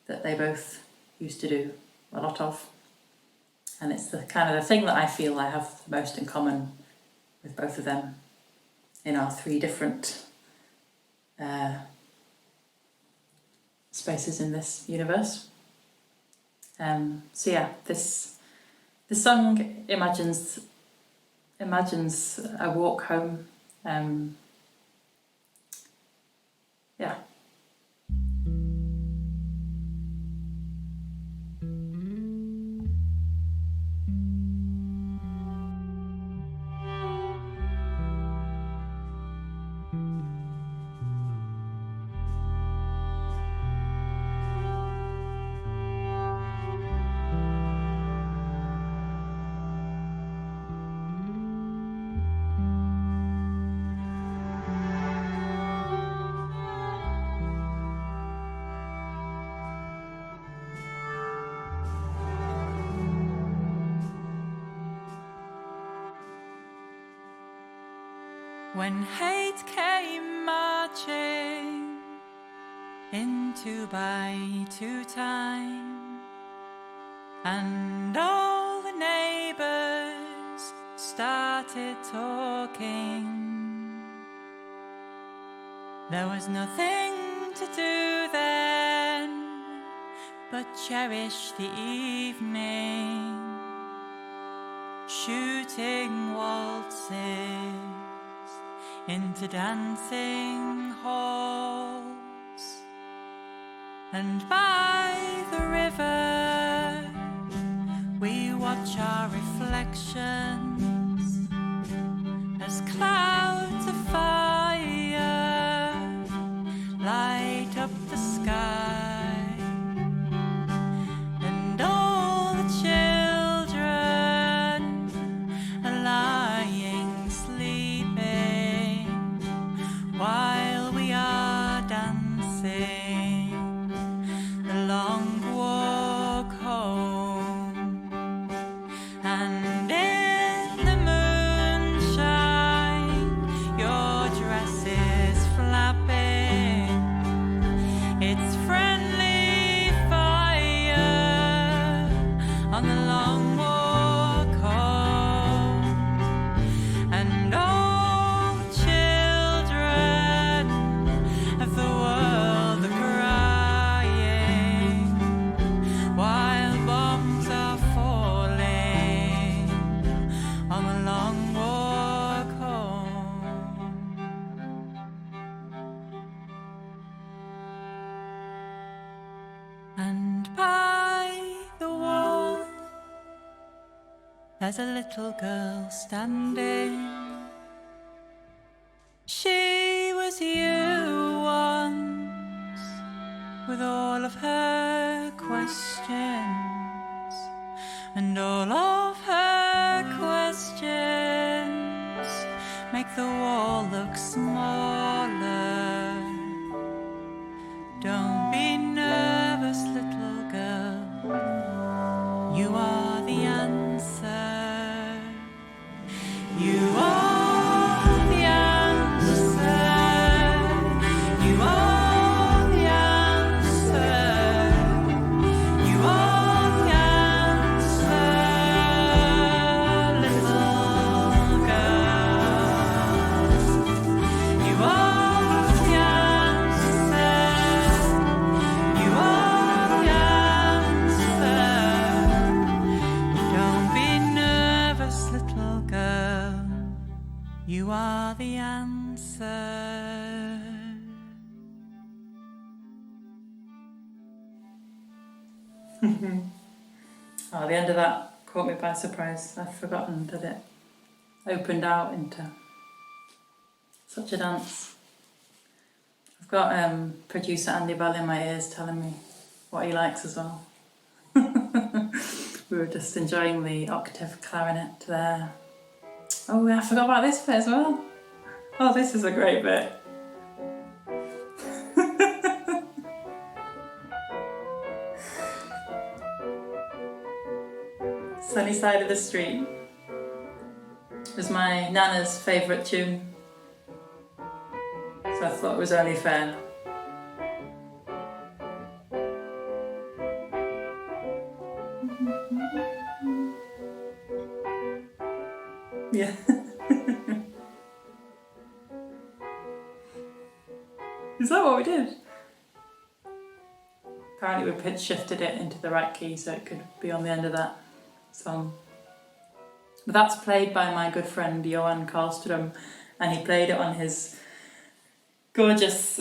that they both used to do a lot of. And it's the kind of the thing that I feel I have the most in common with both of them in our three different spaces in this universe. So yeah, this song imagines a walk home. Yeah. When hate came marching into by two time, and all the neighbors started talking, there was nothing to do then but cherish the evening, shooting waltzes into dancing halls. And by the river we watch our reflections as clouds of fire light up the sky, and all the children are lying sleeping while we are dancing the long walk home. And in the moonshine your dress is flapping its friendly fire on the long walk home. And all the children of the world are crying while bombs are falling on the long walk home. And by the wall there's a little girl standing. She was you once, with all of her questions, and all of her questions make the wall look smaller. Don't be nervous, little girl, you are the answer. You are the answer. You are the answer. You are the answer, little girl. You are the answer. You are the answer. Don't be nervous, little girl. You are the answer. Oh, the end of that caught me by surprise. I'd forgotten that it opened out into such a dance. I've got producer Andy Bell in my ears telling me what he likes as well. We were just enjoying the octave clarinet there. Oh yeah, I forgot about this bit as well. Oh, this is a great bit. Sunny Side of the Street was my Nana's favourite tune, so I thought it was only fair. Yeah. Is that what we did? Apparently we pitch shifted it into the right key so it could be on the end of that song. But that's played by my good friend Johan Karlström, and he played it on his gorgeous,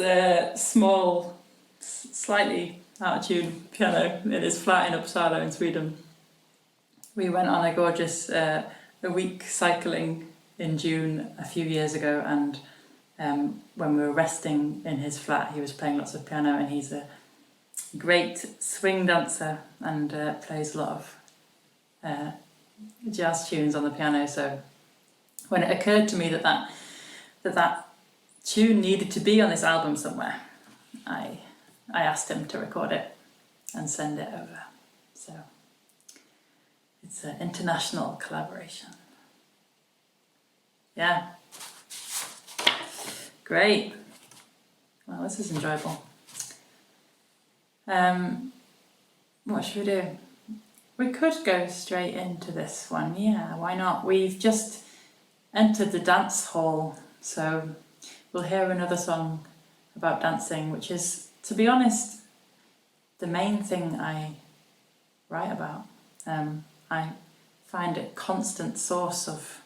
small, slightly out of tune piano in his flat in Uppsala in Sweden. We went on a gorgeous a week cycling in June a few years ago, and when we were resting in his flat, he was playing lots of piano, and he's a great swing dancer and plays a lot of jazz tunes on the piano. So when it occurred to me that tune needed to be on this album somewhere, I asked him to record it and send it over. So it's an international collaboration. Yeah. Great. Well, this is enjoyable. What should we do? We could go straight into this one. Yeah, why not? We've just entered the dance hall, so we'll hear another song about dancing, which is, to be honest, the main thing I write about. I find it a constant source of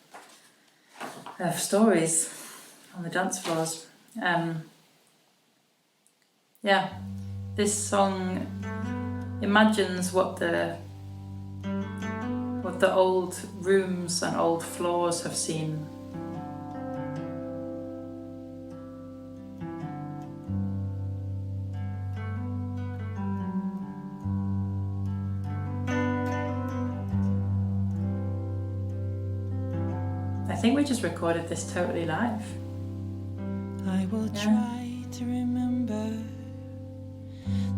stories on the dance floors. Yeah, this song imagines what the old rooms and old floors have seen. I think we just recorded this totally live. I will try to remember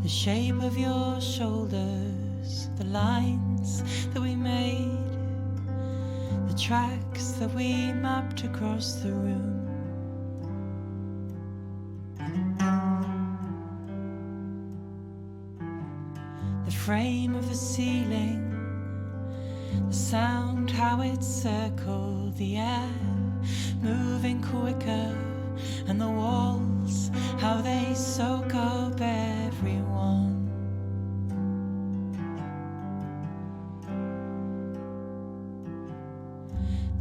the shape of your shoulders, the lines that we made, the tracks that we mapped across the room. The frame of the ceiling, the sound, how it circled the air, moving quicker, and the walls, how they soak up everyone.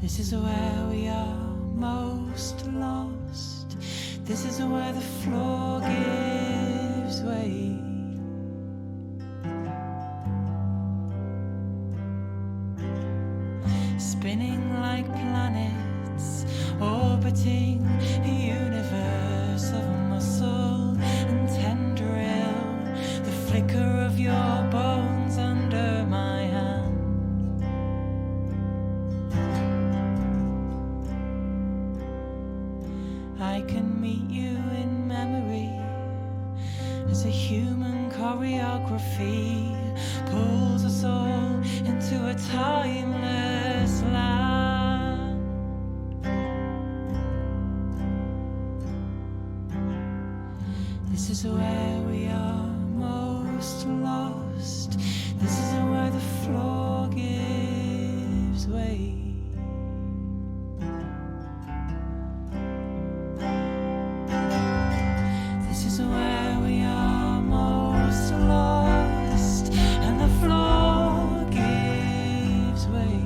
This is where we are most lost. This is where the floor gives way. Spinning like planets, orbiting a universe of muscle and tendril, the flicker of your bones under my hand. I can meet you in memory as a human choreography pulls us all into a timeless land. This is where we are most lost. This is where the floor gives way. This is where we are most lost, and the floor gives way.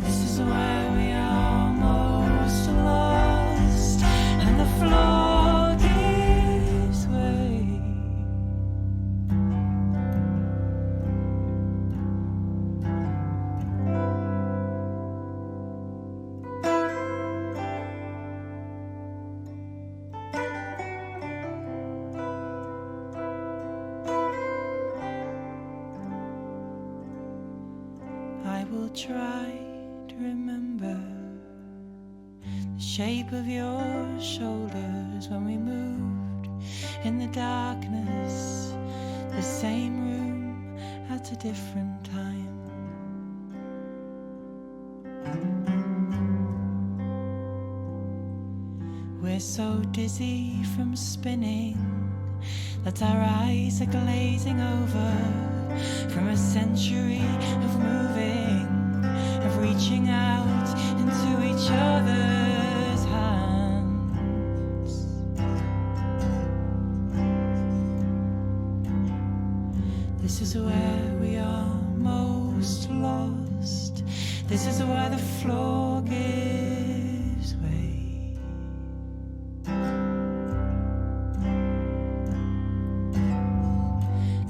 This is where we are most lost, and the floor gives way. I will try to remember the shape of your shoulders when we moved in the darkness, the same room at a different time. We're so dizzy from spinning that our eyes are glazing over from a century of moving, of reaching out This is where the floor gives way.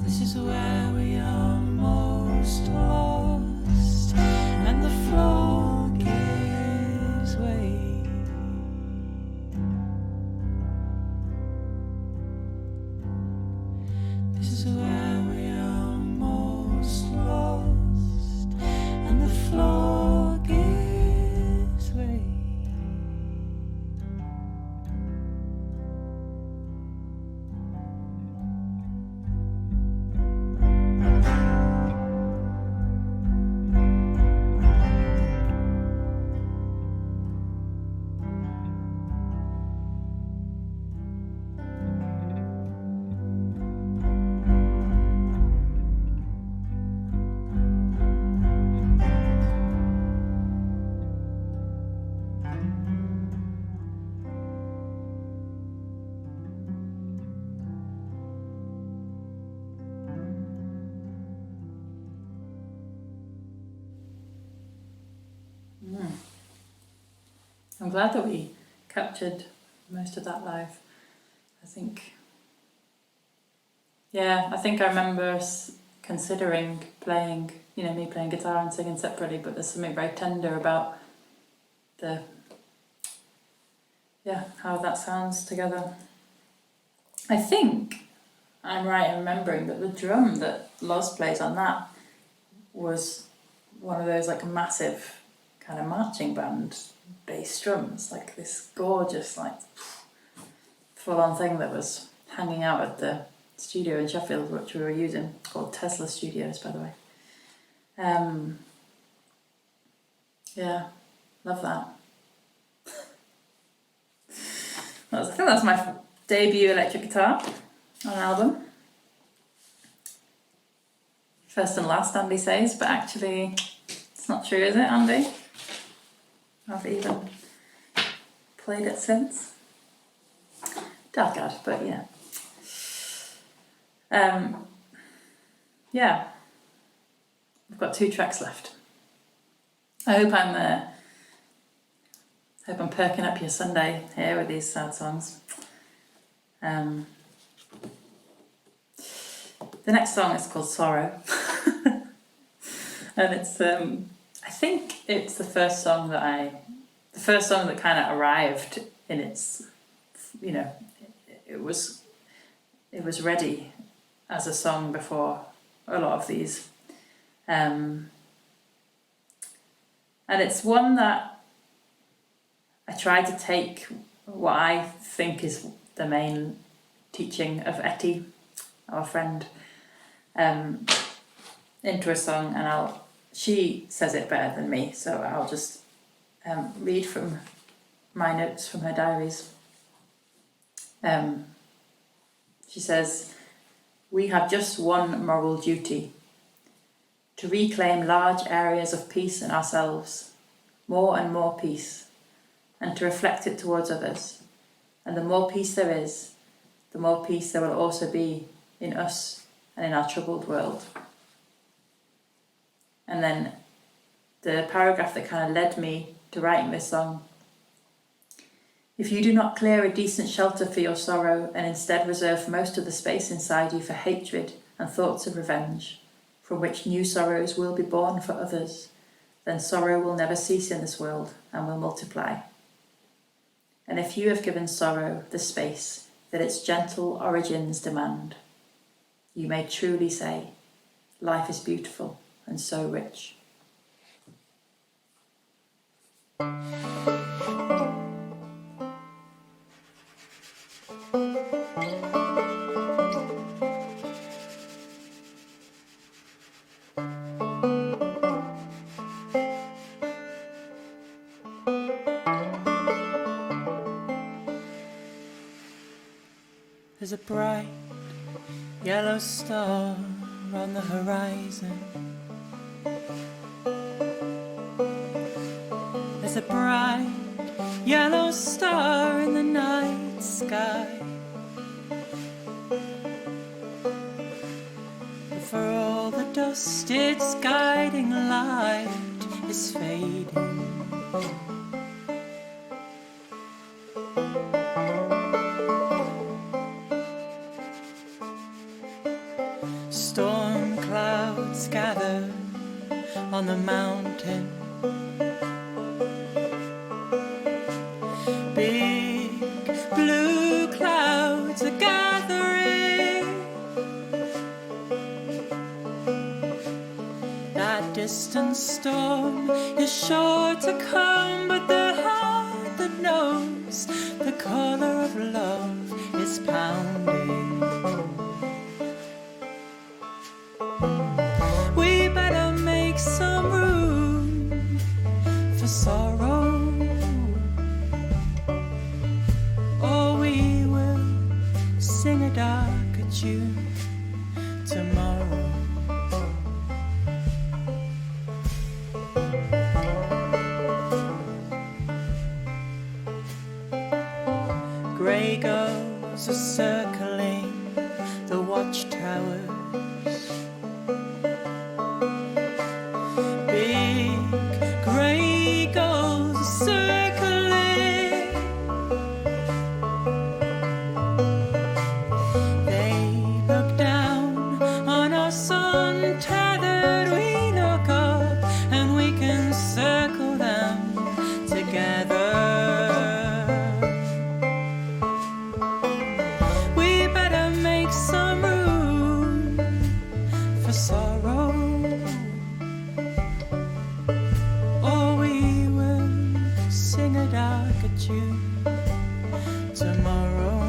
This is where we are most lost, and the floor gives way. This is where we are most lost, and the floor gives way. I'm glad that we captured most of that live. I think I remember us considering playing, me playing guitar and singing separately, but there's something very tender about how that sounds together. I think I'm right in remembering that the drum that Loz plays on that was one of those like massive kind of marching band bass drums, like this gorgeous like full-on thing that was hanging out at the studio in Sheffield, which we were using, called Tesla Studios, by the way. Love that. I think that's my debut electric guitar on an album. First and last, Andy says, but actually it's not true, is it, Andy? I've even played it since. Dark, but we've got 2 tracks left. I hope I'm perking up your Sunday here with these sad songs. The next song is called Sorrow. And it's I think it's the first song that kind of arrived in its, it was ready as a song before a lot of these. And it's one that I tried to take what I think is the main teaching of Etty, our friend, into a song, and she says it better than me, so I'll just read from my notes from her diaries. She says, "We have just one moral duty, to reclaim large areas of peace in ourselves, more and more peace, and to reflect it towards others. And the more peace there is, the more peace there will also be in us and in our troubled world." And then the paragraph that kind of led me to writing this song: "If you do not clear a decent shelter for your sorrow and instead reserve most of the space inside you for hatred and thoughts of revenge, from which new sorrows will be born for others, then sorrow will never cease in this world and will multiply. And if you have given sorrow the space that its gentle origins demand, you may truly say, life is beautiful and so rich." There's a bright yellow star on the horizon. There's a bright yellow star in the night sky. But for all the dust, its guiding light is is fading. Storm clouds gather on the mountain. Big blue clouds are gathering. That distant storm is sure to come, but the heart that knows the color of love is pounding. We better make some room for sorrow, or we will sing a darker tune tomorrow. Grey gulls are circling the watchtowers. Big grey gulls are circling. They look down on us untethered. We look up and we can circle them together. We better make some room for sorrow, or we will sing a darker tune tomorrow.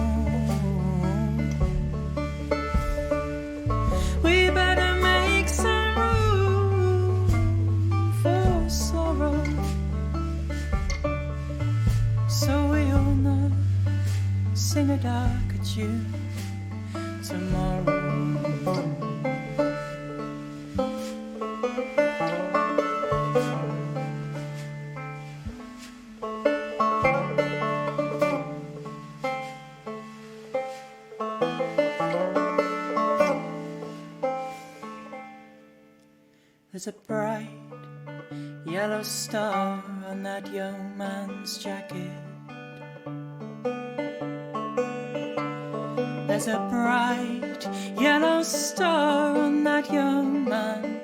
We better make some room for sorrow, so we'll not sing a darker tune tomorrow. There's a bright yellow star on that young man's jacket. There's a bright yellow star on that young man.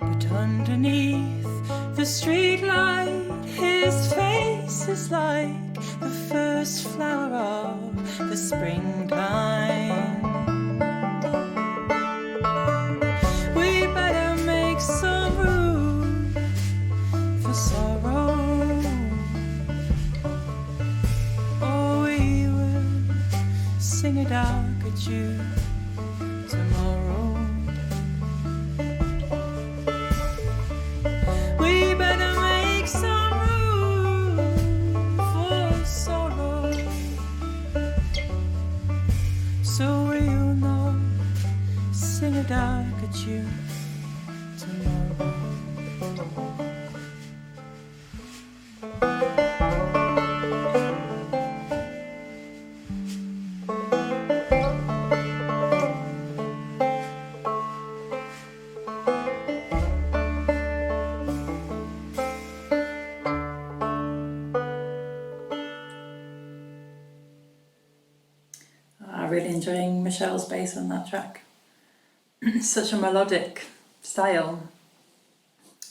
But underneath the street light, his face is like the first flower of the springtime. We better make some room for sorrow, or we will sing a darker tune tomorrow. We better make some room for sorrow, so we'll not sing a darker tune tomorrow. I'm really enjoying Michelle's bass on that track. Such a melodic style.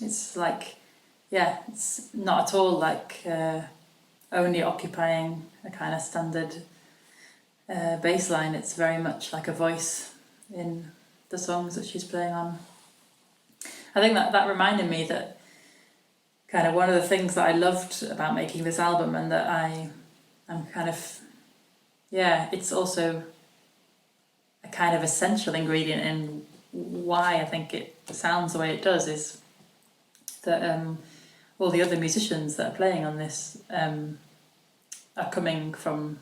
It's like, yeah, it's not at all like only occupying a kind of standard bass line. It's very much like a voice in the songs that she's playing on. I think that reminded me that kind of one of the things that I loved about making this album, and that I'm kind of, yeah, it's also a kind of essential ingredient in why I think it sounds the way it does, is that all the other musicians that are playing on this are coming from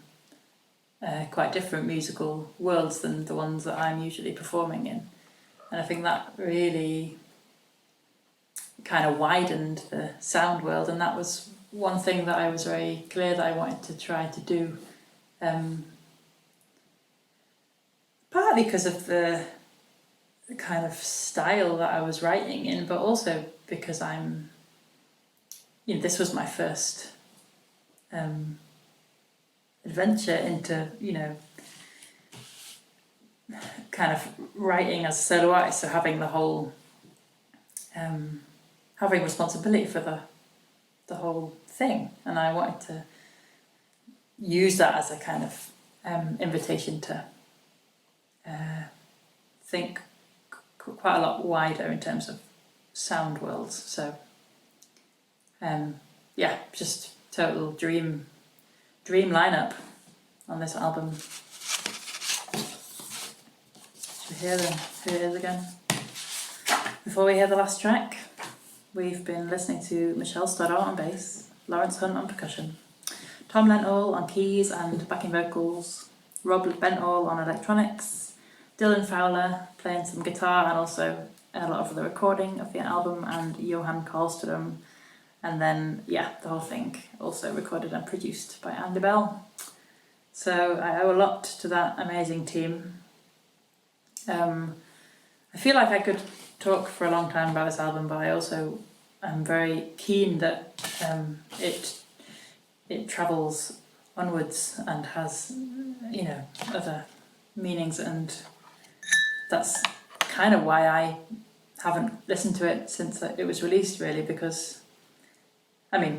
quite different musical worlds than the ones that I'm usually performing in. And I think that really kind of widened the sound world, and that was one thing that I was very clear that I wanted to try to do. Partly because of the kind of style that I was writing in, but also because I'm, this was my first adventure into, kind of writing as a solo artist, so having the whole, having responsibility for the whole thing, and I wanted to use that as a kind of invitation to think quite a lot wider in terms of sound worlds. So just total dream lineup on this album. Should we hear them? Who it is again? Before we hear the last track, we've been listening to Michelle Stoddart on bass, Lawrence Hunt on percussion, Tom Lentall on keys and backing vocals, Rob Bentall on electronics, Dylan Fowler playing some guitar and also a lot of the recording of the album, and Johan Karlström, and then the whole thing also recorded and produced by Andy Bell. So I owe a lot to that amazing team. I feel like I could talk for a long time about this album, but I also am very keen that it travels onwards and has other meanings, and that's kind of why I haven't listened to it since it was released, really, because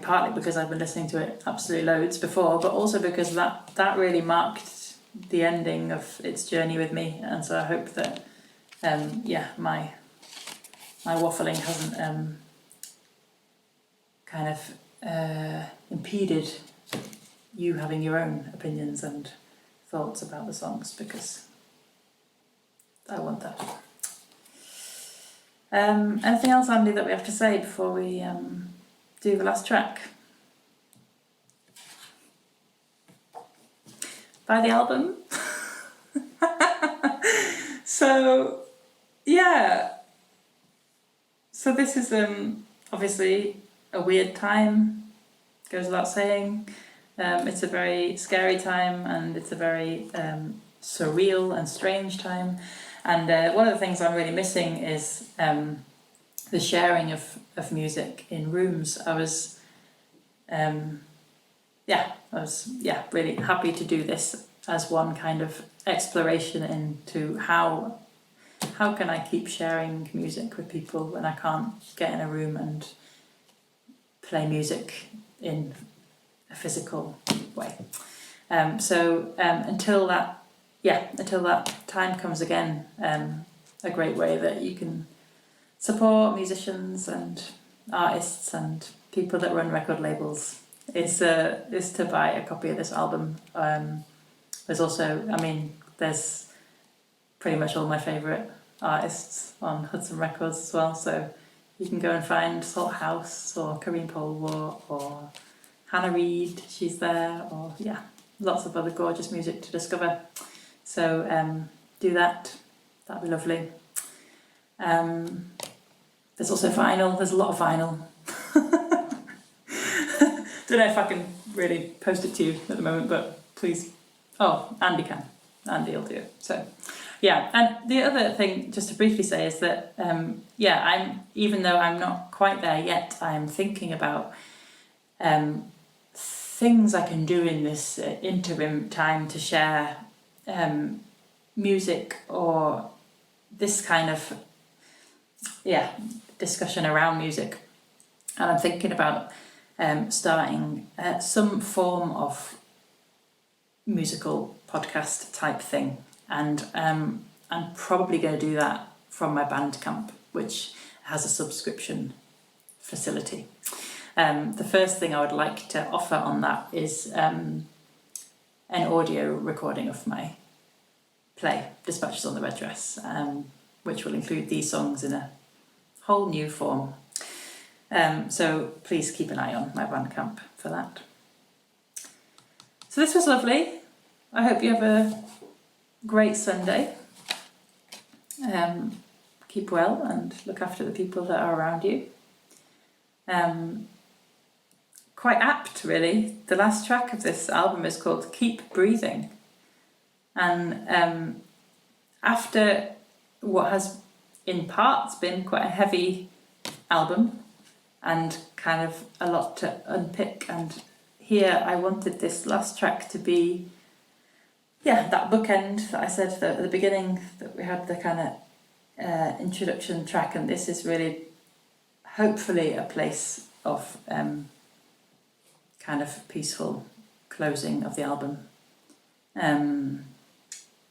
partly because I've been listening to it absolutely loads before, but also because that really marked the ending of its journey with me, and so I hope that my waffling hasn't kind of impeded you having your own opinions and thoughts about the songs, because I want that. Anything else, Andy, that we have to say before we do the last track? By the album. So this is obviously a weird time, goes without saying. It's a very scary time, and it's a very surreal and strange time, and one of the things I'm really missing is the sharing of music in rooms. I was really happy to do this as one kind of exploration into how can I keep sharing music with people when I can't get in a room and play music in a physical way. Until that time comes again, a great way that you can support musicians and artists and people that run record labels is to buy a copy of this album. There's also, there's pretty much all my favourite artists on Hudson Records as well, so you can go and find Salt House or Karine Polwart or Hannah Reid, she's there, or lots of other gorgeous music to discover. So do that, that'd be lovely. There's also vinyl, there's a lot of vinyl. Don't know if I can really post it to you at the moment, but please. Oh, Andy can. Andy will do it. So, and the other thing, just to briefly say, is that, even though I'm not quite there yet, I'm thinking about things I can do in this interim time to share music or this kind of, discussion around music. And I'm thinking about starting some form of musical podcast type thing, and I'm probably going to do that from my Bandcamp, which has a subscription facility. The first thing I would like to offer on that is an audio recording of my play, Dispatches on the Red Dress, which will include these songs in a whole new form. So please keep an eye on my Bandcamp for that. So this was lovely. I hope you have a great Sunday. Keep well and look after the people that are around you. Quite apt, really. The last track of this album is called Keep Breathing. And after what has in parts been quite a heavy album and kind of a lot to unpick, and here I wanted this last track to be that bookend that I said at the beginning, that we had the kind of introduction track, and this is really hopefully a place of kind of peaceful closing of the album. I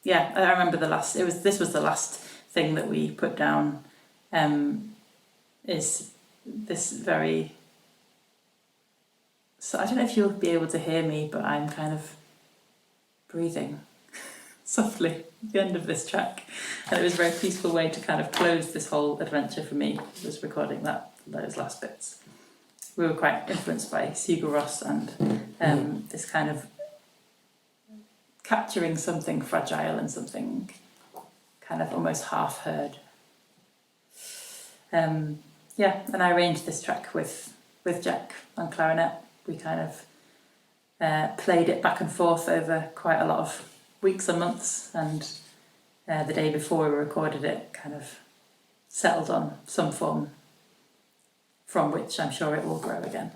remember this was the last thing that we put down, is this very, so I don't know if you'll be able to hear me, but I'm kind of breathing softly at the end of this track, and it was a very peaceful way to kind of close this whole adventure for me, was recording those last bits. We were quite influenced by Sigur Rós and this kind of capturing something fragile and something kind of almost half heard. And I arranged this track with Jack on clarinet. We kind of played it back and forth over quite a lot of weeks and months, and the day before we recorded it, kind of settled on some form from which I'm sure it will grow again.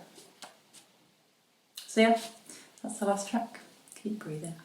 So that's the last track. Keep breathing.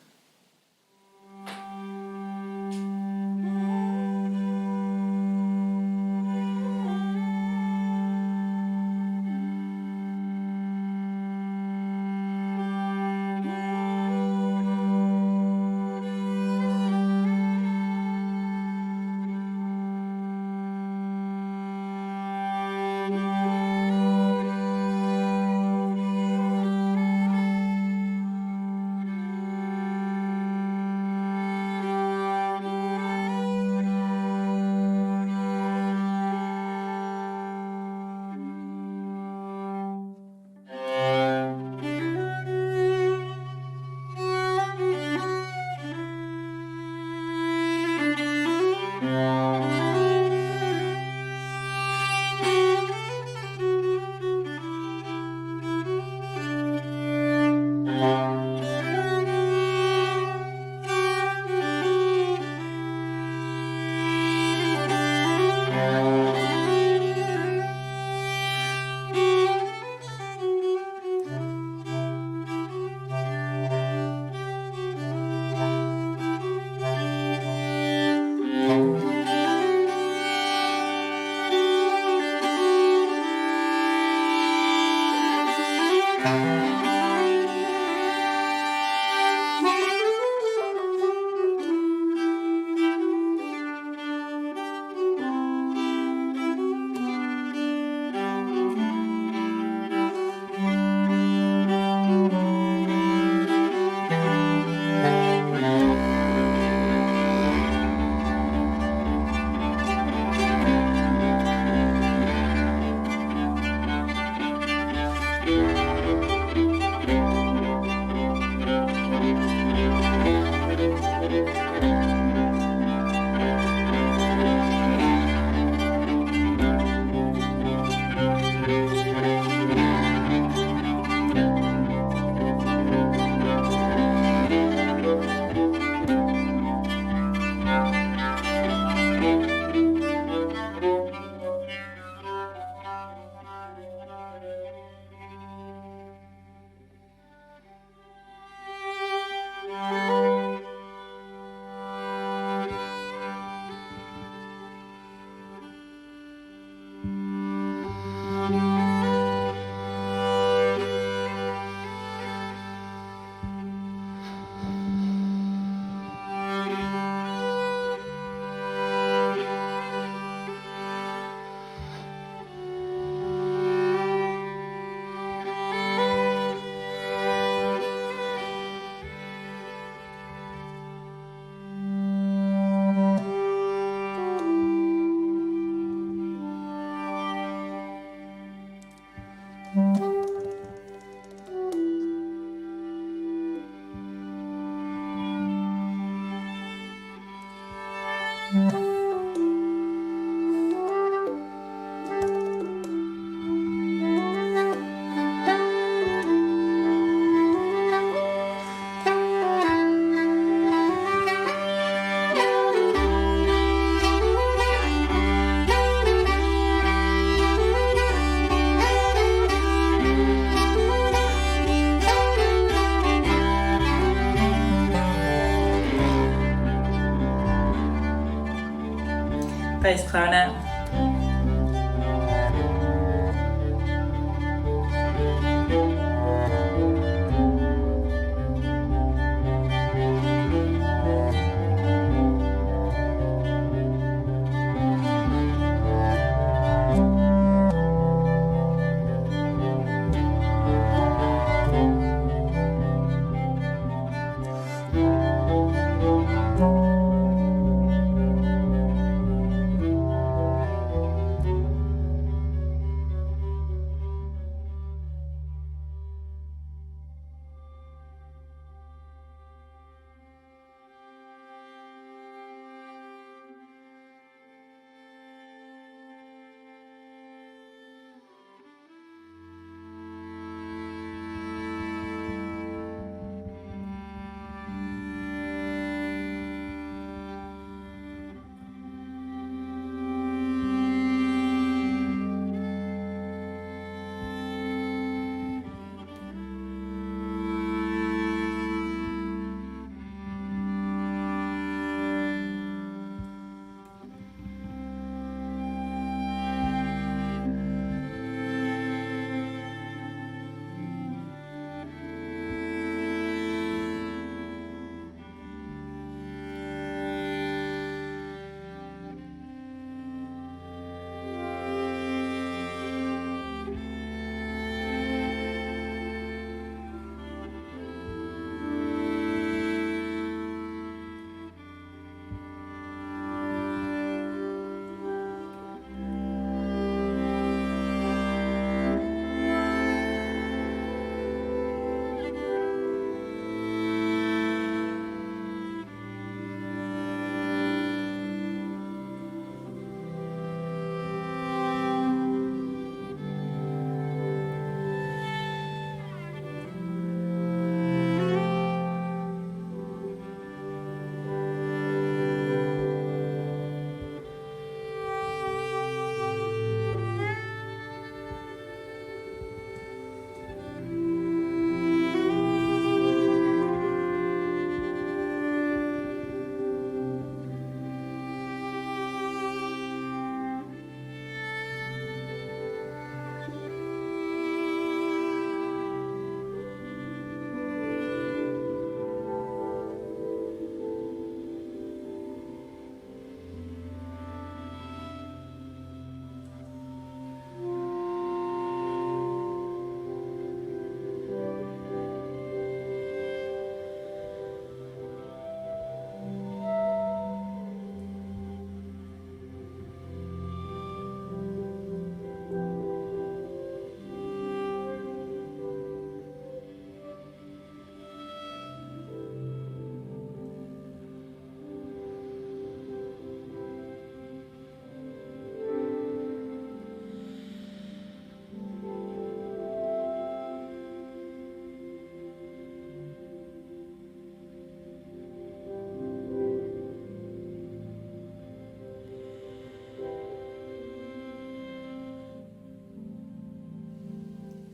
bass clarinet.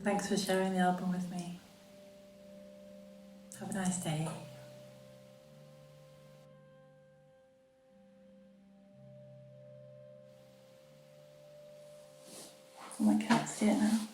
Thanks for sharing the album with me. Have a nice day. Oh, my cat's here now.